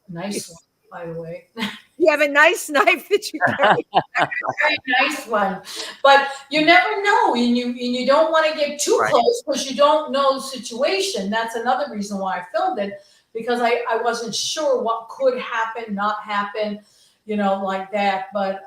Nice one, by the way. You have a nice knife that you carry. Very nice one. But you never know. And you don't want to get too close because you don't know the situation. That's another reason why I filmed it. Because I wasn't sure what could happen, not happen, like that. But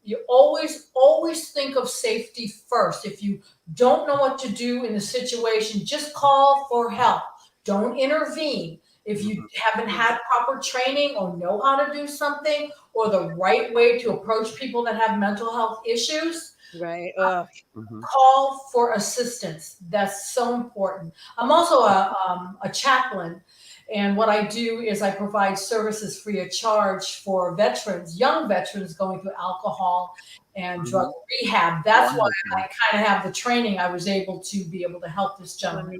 you always think of safety first. If you don't know what to do in the situation, just call for help. Don't intervene. If you haven't had proper training or know how to do something or the right way to approach people that have mental health issues, call for assistance. That's so important. I'm also a chaplain. And what I do is I provide services free of charge for veterans, young veterans going through alcohol and drug rehab. That's why I kind of have the training. I was able to be able to help this gentleman.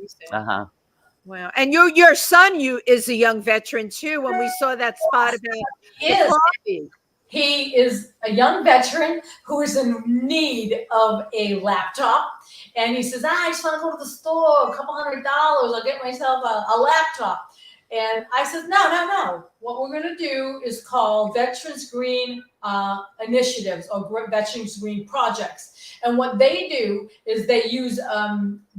Wow. And your son is a young veteran too. When we saw that spot about coffee. He is a young veteran who is in need of a laptop. And he says, I just want to go to the store, a couple $100. I'll get myself a laptop. And I said, no. What we're going to do is call Veterans Green Initiatives or Veterans Green Projects. And what they do is they use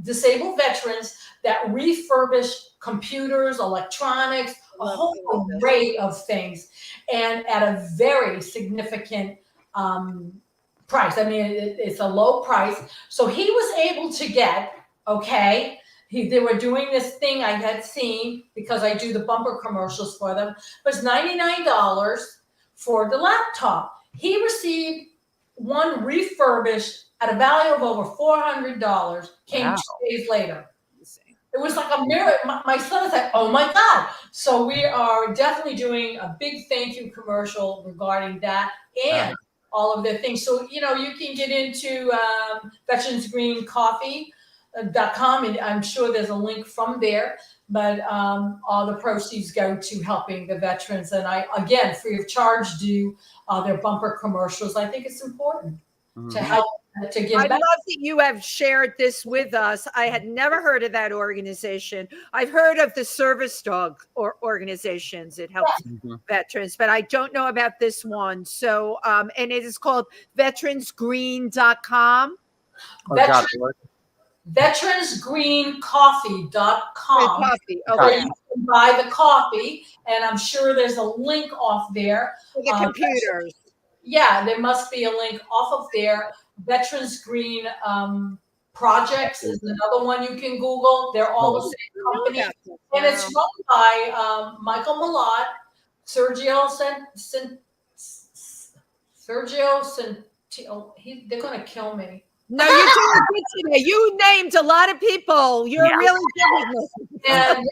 disabled veterans that refurbish computers, electronics, a whole array of things, and at a very significant price. I mean, it's a low price. So he was able to get, they were doing this thing I had seen because I do the bumper commercials for them. It was $99 for the laptop. He received one refurbished at a value of over $400 came 2 days later. It was like a miracle. My son was like, oh my God. So we are definitely doing a big thank you commercial regarding that and all of the things. So, you can get into veteransgreencoffee.com, and I'm sure there's a link from there. But all the proceeds go to helping the veterans. And I, again, free of charge, do their bumper commercials. I think it's important to help. To give I back. love that you have shared this with us. I had never heard of that organization. I've heard of the service dog organizations. It helps veterans, but I don't know about this one. So, and it is called veteransgreen.com. Veteransgreencoffee.com. Coffee. Okay. Where you can buy the coffee, and I'm sure there's a link off there. For the computers. Yeah, there must be a link off of there. Veterans Green Projects is another one you can Google. They're all the same company. And it's run by Michael Malott, Sergio they're going to kill me. No, you're doing good today. You named a lot of people. You're really good with this. And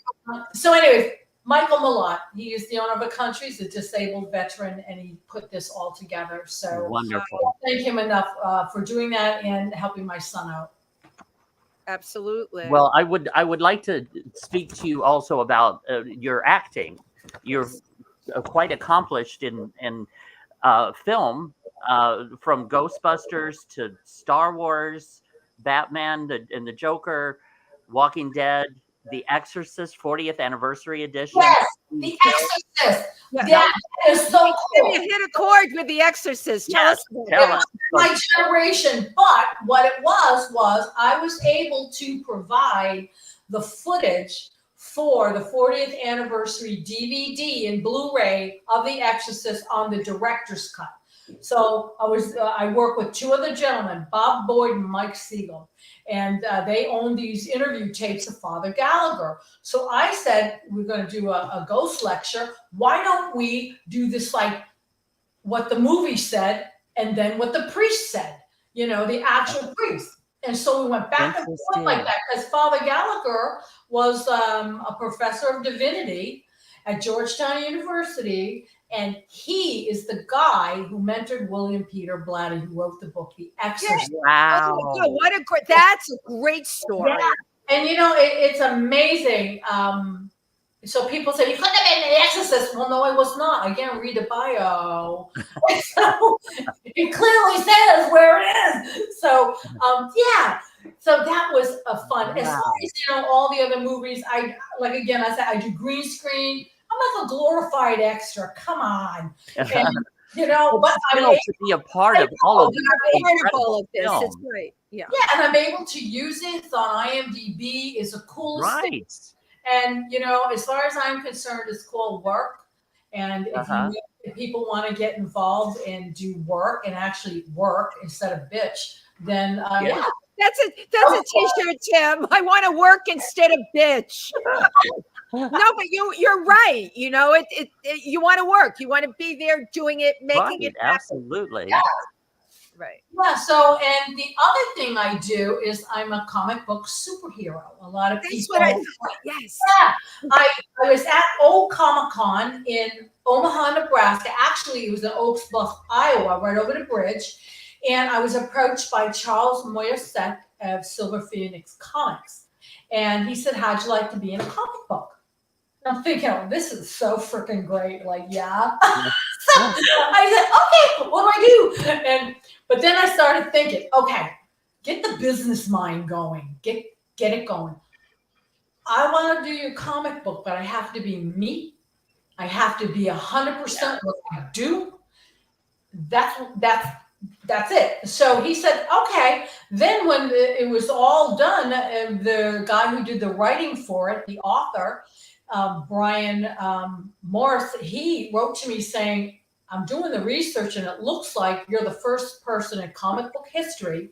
so anyways, Michael Malott, he is the owner of a country. He's a disabled veteran, and he put this all together. So wonderful. I thank him enough for doing that and helping my son out. Absolutely. Well, I would like to speak to you also about your acting. You're quite accomplished in film, from Ghostbusters to Star Wars, Batman and the Joker, Walking Dead, The Exorcist 40th anniversary edition. Yes, The Exorcist. That is so cool. You hit a chord with The Exorcist. Tell us about it. My generation, but what it was I was able to provide the footage for the 40th anniversary DVD and Blu-ray of The Exorcist on the director's cut. So I work with two other gentlemen, Bob Boyd and Mike Siegel, and they own these interview tapes of Father Gallagher. So I said, we're going to do a ghost lecture. Why don't we do this like what the movie said and then what the priest said, the actual priest. And so we went back and forth like that because Father Gallagher was a professor of divinity at Georgetown University. And he is the guy who mentored William Peter Blatty, who wrote the book, The Exorcist. Wow. That's a great story. Yeah. And, it's amazing. So people say, you couldn't have been The Exorcist. Well, no, I was not. Again, read the bio. So it clearly says where it is. So, yeah. So that was a fun. As far as, all the other movies, I said, I do green screen. I'm like a glorified extra. Come on. And, but I'm able to be a part of all of this. It's great. Yeah. Yeah, and I'm able to use it. It's on IMDb. It's a coolest thing. And, as far as I'm concerned, it's called work. And if people want to get involved and do work and actually work instead of bitch, then That's a t-shirt, Tim. I want to work instead of bitch. No, but you're right. You want to work. You want to be there doing it, making it happen. Absolutely. Yeah. Right. Yeah. So, and the other thing I do is I'm a comic book superhero. A lot of people. What I thought. Yes. Yeah. I was at Old Comic-Con in Omaha, Nebraska. Actually, it was in Oaks Bluff, Iowa, right over the bridge. And I was approached by Charles Moisant of Silver Phoenix Comics. And he said, how'd you like to be in a comic book? I'm thinking, this is so freaking great. Like, yeah. So I said, okay, what do I do? But then I started thinking, okay, get the business mind going. Get it going. I want to do your comic book, but I have to be me. I have to be 100% what I do. That's it. So he said, okay. Then when it was all done, the guy who did the writing for it, the author, Brian Morris, he wrote to me saying, I'm doing the research and it looks like you're the first person in comic book history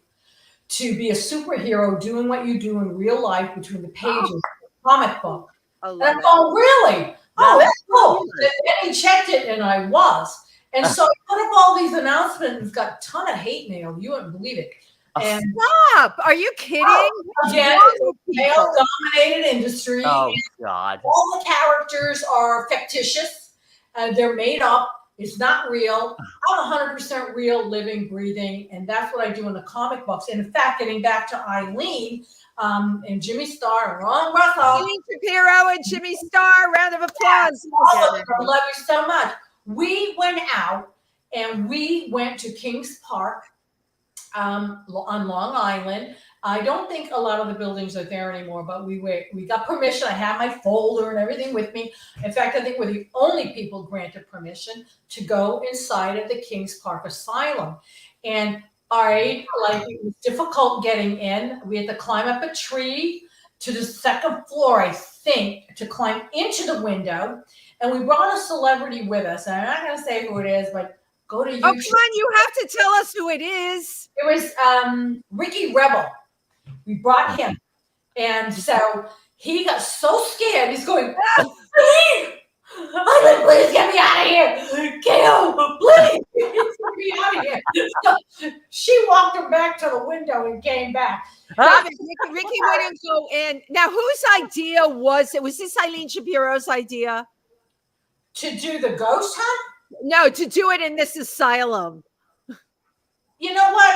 to be a superhero doing what you do in real life between the pages of the comic book. And I thought, really? Oh, that's cool. Then he checked it and I was. And so I put up all these announcements and got a ton of hate mail. You wouldn't believe it. And Stop! Are you kidding? again, What's wrong it's with a male-dominated industry. Oh and God. all the characters are fictitious. They're made up. It's not real. I'm 100% real, living, breathing, and that's what I do in the comic books. And in fact, getting back to Eileen and Jimmy Starr and Ron Russell. Eileen Shapiro and Jimmy Starr. Round of applause. All of them. I love you so much. We went out and we went to Kings Park on Long Island. I don't think a lot of the buildings are there anymore, but we got permission. I had my folder and everything with me. In fact, I think we're the only people granted permission to go inside of the Kings Park Asylum. And it was difficult getting in. We had to climb up a tree to the second floor, I think, to climb into the window. And we brought a celebrity with us. And I'm not going to say who it is, but go to YouTube. Oh, come on. You have to tell us who it is. It was Ricky Rebel. We brought him. And so he got so scared. He's going, please, please get me out of here. Gail, please get me out of here. So she walked him back to the window and came back. Ricky wouldn't go in. Now, whose idea was it? Was this Eileen Shapiro's idea? To do the ghost hunt? No, to do it in this asylum. You know what?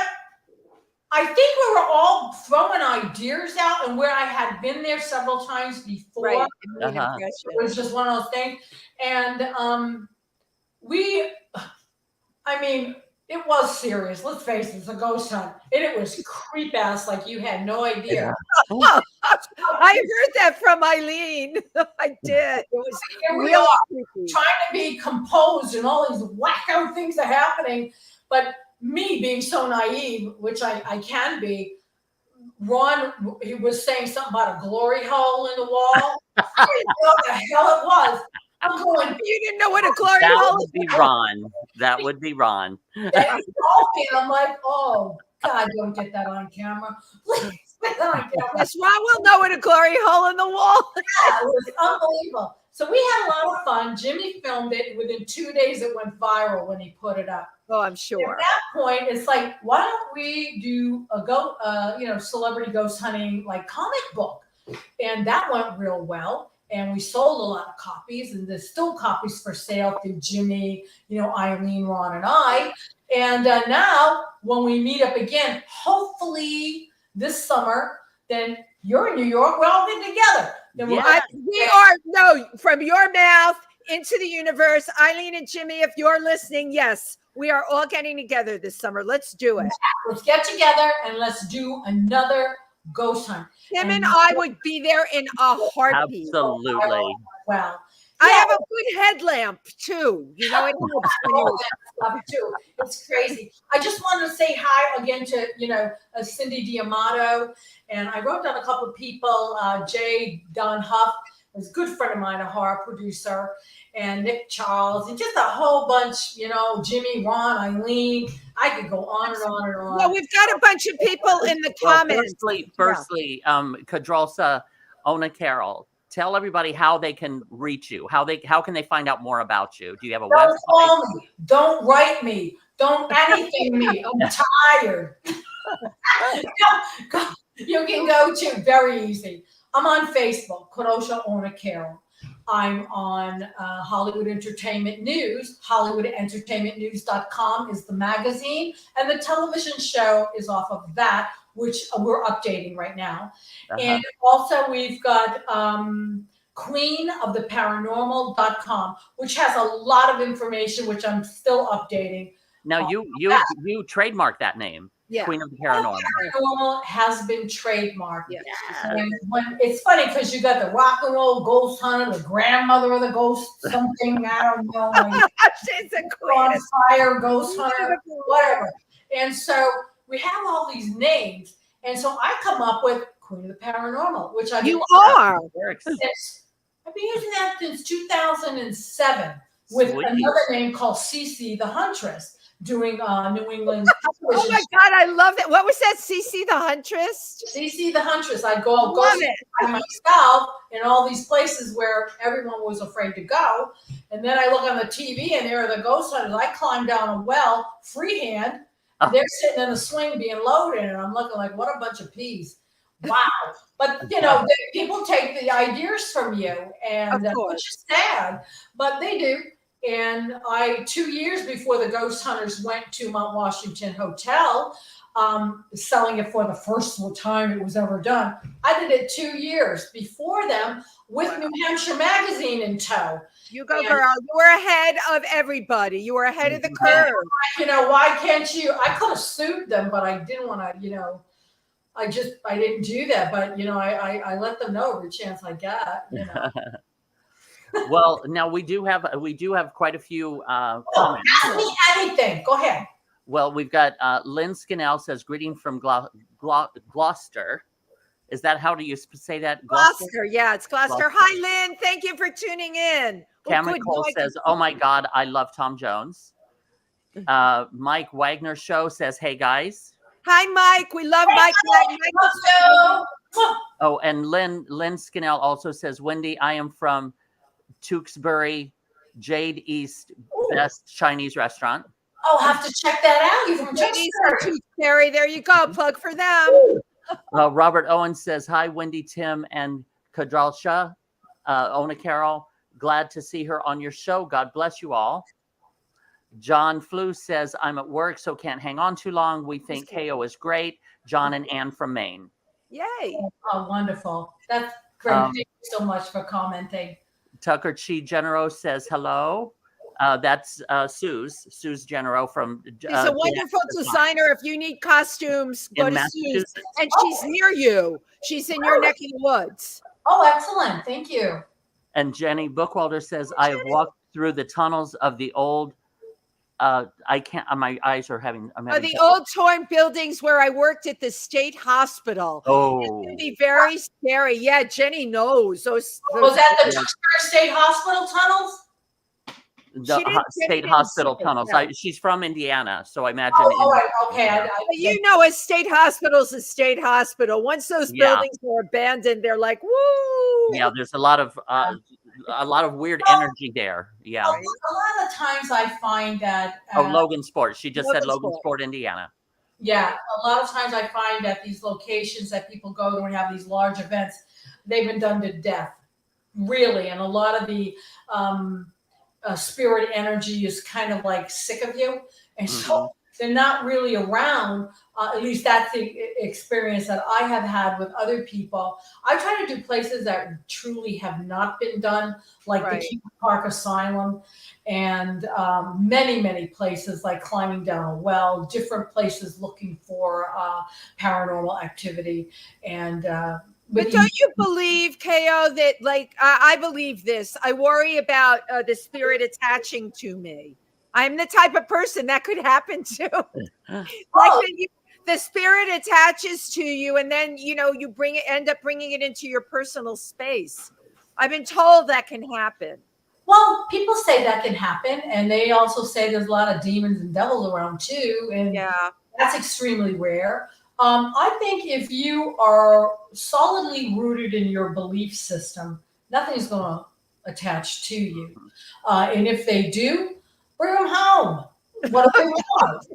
I think we were all throwing ideas out, and where I had been there several times before, Right. it was just one of those things. And it was serious. Let's face it, it's a ghost hunt. And it was creep ass like you had no idea. I heard that from Eileen. I did. It was Here we real are, creepy. trying to be composed, and all these wacko things are happening. But me being so naive, which I can be, Ron, he was saying something about a glory hole in the wall. I didn't know what the hell it was. I'm going, You didn't know what a glory That hole would be Ron. That would be Ron. and I'm like, oh God, don't get that on camera. Please get that on camera. Yes, Ron will know what a glory hole in the wall. Yeah, it was unbelievable. So we had a lot of fun. Jimmy filmed it. Within 2 days, it went viral when he put it up. Oh, I'm At sure. that point, it's like, why don't we do a celebrity ghost hunting like comic book? And that went real well. And we sold a lot of copies, and there's still copies for sale through Jimmy, Eileen, Ron, and I. And now, when we meet up again, hopefully this summer, then you're in New York, we're all getting together. Then From your mouth into the universe, Eileen and Jimmy, if you're listening, yes, we are all getting together this summer. Let's do it. Let's get together and let's do another ghost hunt. Him and I would be there in a heartbeat. Absolutely. Well, I have a good headlamp too. It helps when all you that stuff too. It's crazy. I just wanted to say hi again to Cindy D'Amato, and I wrote down a couple of people. Jay Don Huff is a good friend of mine, a horror producer, and Nick Charles, and just a whole bunch. Jimmy, Ron, Eileen. I could go on and on and on. Well, we've got a bunch of people in the comments. Firstly, Kadrolsha Ona Carole, tell everybody how they can reach you. How can they find out more about you? Do you have a Don't website? call me. Don't write me. Don't anything me. I'm tired. You can go to, very easy. I'm on Facebook, Kadrolsha Ona Carole. I'm on Hollywood Entertainment News. HollywoodEntertainmentNews.com is the magazine, and the television show is off of that, which we're updating right now. And also we've got Queen of the Paranormal.com, which has a lot of information, which I'm still updating. Now you trademarked that name. Yeah. Queen of the Paranormal. Paranormal has been trademarked. Yes. And it's funny because you got the rock and roll ghost hunter, the grandmother of the ghost, something, I don't know, She's a queen. on fire ghost hunter, whatever. And so we have all these names. And so I come up with Queen of the Paranormal, which I've been using that since 2007 with another name called Cece the Huntress. doing New England. Oh my God, I love that. What was that? CC the Huntress? CC the Huntress. I'd go Love it. by myself in all these places where everyone was afraid to go. And then I look on the TV and there are the ghost hunters. I climb down a well freehand. They're sitting in a swing being loaded, and I'm looking like, what a bunch of peas. Wow. But, people take the ideas from you, and which is sad, but they do. And 2 years before the ghost hunters went to Mount Washington Hotel, selling it for the first time it was ever done, I did it 2 years before them with New Hampshire Magazine in tow. You go, girl. You were ahead of everybody. You were ahead of the curve. Why can't you? I could have sued them, but I didn't want to, I didn't do that. But, I let them know every chance I got, Well, now we do have quite a few comments. Ask me anything. Go ahead. Well, we've got Lynn Skinnell says, greeting from Gloucester. Is that, how do you say that? Gloucester. Yeah, it's Gloucester. Hi, Lynn. Thank you for tuning in. Cameron Cole says, oh my God, I love Tom Jones. Mike Wagner Show says, hey guys. Hi, Mike. We love Mike. Oh, and Lynn Skinnell also says, Wendy, I am from Tewksbury, Jade East, best Chinese restaurant. Oh, have to check that out. You're from Tewksbury. There you go. Plug for them. Robert Owen says, hi, Wendy, Tim, and Kadrolsha Ona Carole. Glad to see her on your show. God bless you all. John Flew says, I'm at work, so can't hang on too long. We think KO is great. John and Ann from Maine. Yay. Oh, wonderful. That's great. Thank you so much for commenting. Tucker Chi Genero says, hello. That's Suze Genero from. She's a wonderful designer. If you need costumes, go to Suze. And she's near you. She's in your neck of the woods. Oh, excellent. Thank you. And Jenny Bookwalder says, I have walked through the tunnels of the old, I can't, my eyes are having. The old torn buildings where I worked at the state hospital. Oh. It's going to be very scary. Yeah, Jenny knows. Was that the Tewksbury State Hospital tunnels? The state hospital tunnels. She's from Indiana, so I imagine. Oh, all right, okay. A state hospital's a state hospital. Once those buildings are abandoned, they're like, woo. Yeah, there's a lot of weird energy there. Yeah. A lot of times I find that. Logansport. She just said Logansport, Indiana. Yeah, a lot of times I find that these locations that people go to and have these large events, they've been done to death, really, and a lot of the. Spirit energy is kind of like sick of you, and so they're not really around. At least that's the experience that I have had with other people. I try to do places that truly have not been done, like the Keeper Park Asylum, and many places like climbing down a well, different places looking for paranormal activity, and. But don't you believe, KO, that I believe this? I worry about the spirit attaching to me. I'm the type of person that could happen to. The spirit attaches to you, and then you end up bringing it into your personal space. I've been told that can happen. Well, people say that can happen, and they also say there's a lot of demons and devils around too, and that's extremely rare. I think if you are solidly rooted in your belief system, nothing's going to attach to you. And if they do, bring them home. What do they want?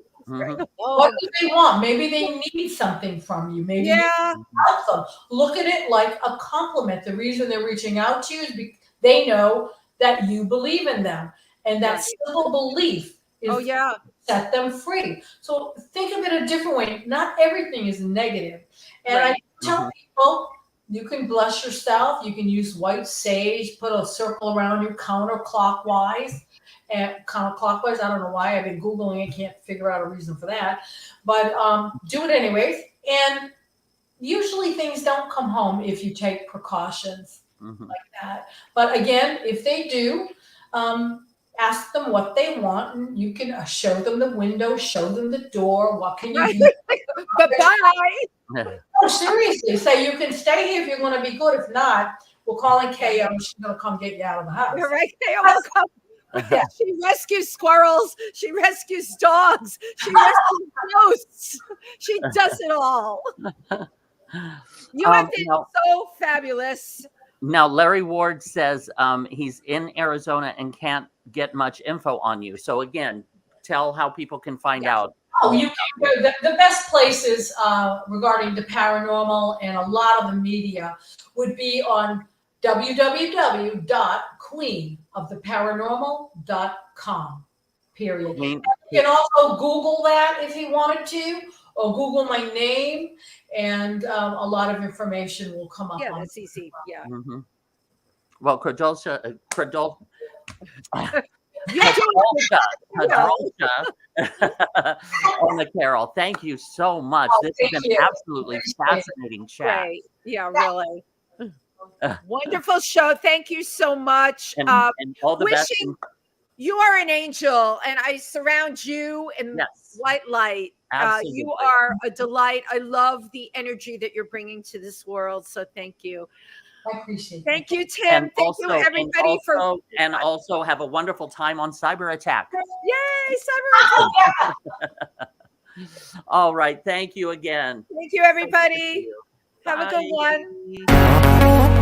What do they want? Maybe they need something from you. Maybe help them. Look at it like a compliment. The reason they're reaching out to you is because they know that you believe in them. And that simple belief is set them free. So think of it a different way. Not everything is negative. And I tell people, you can bless yourself. You can use white sage, put a circle around you counterclockwise. And counterclockwise, I don't know why. I've been Googling it, can't figure out a reason for that. But do it anyways. And usually things don't come home if you take precautions like that. But again, if they do, ask them what they want, and you can show them the window, show them the door. What can you do? Bye-bye. No, seriously. Say you can stay here if you're going to be good. If not, we'll call in KO. She's going to come get you out of the house. You're right, KO. Yeah, she rescues squirrels. She rescues dogs. She rescues ghosts. She does it all. You have been so fabulous. Now, Larry Ward says he's in Arizona and can't get much info on you. So again, tell how people can find out. Oh, you can, the best places regarding the paranormal and a lot of the media would be on www.queenoftheparanormal.com. Period. You can also Google that if you wanted to, or Google my name, and a lot of information will come up. Yeah, that's easy. Yeah. Mm-hmm. Well, Kadrolsha Ona Carole, thank you so much. This has been absolutely fascinating chat. Great. Yeah, really. Wonderful show. Thank you so much. And all the best. You are an angel, and I surround you in white light. You are a delight. I love the energy that you're bringing to this world. So thank you. I appreciate it. Thank you, Tim. Thank you, everybody, and also have a wonderful time on Cyber Attack. Yay, Cyber Attack! All right. Thank you again. Thank you, everybody. Have a good one.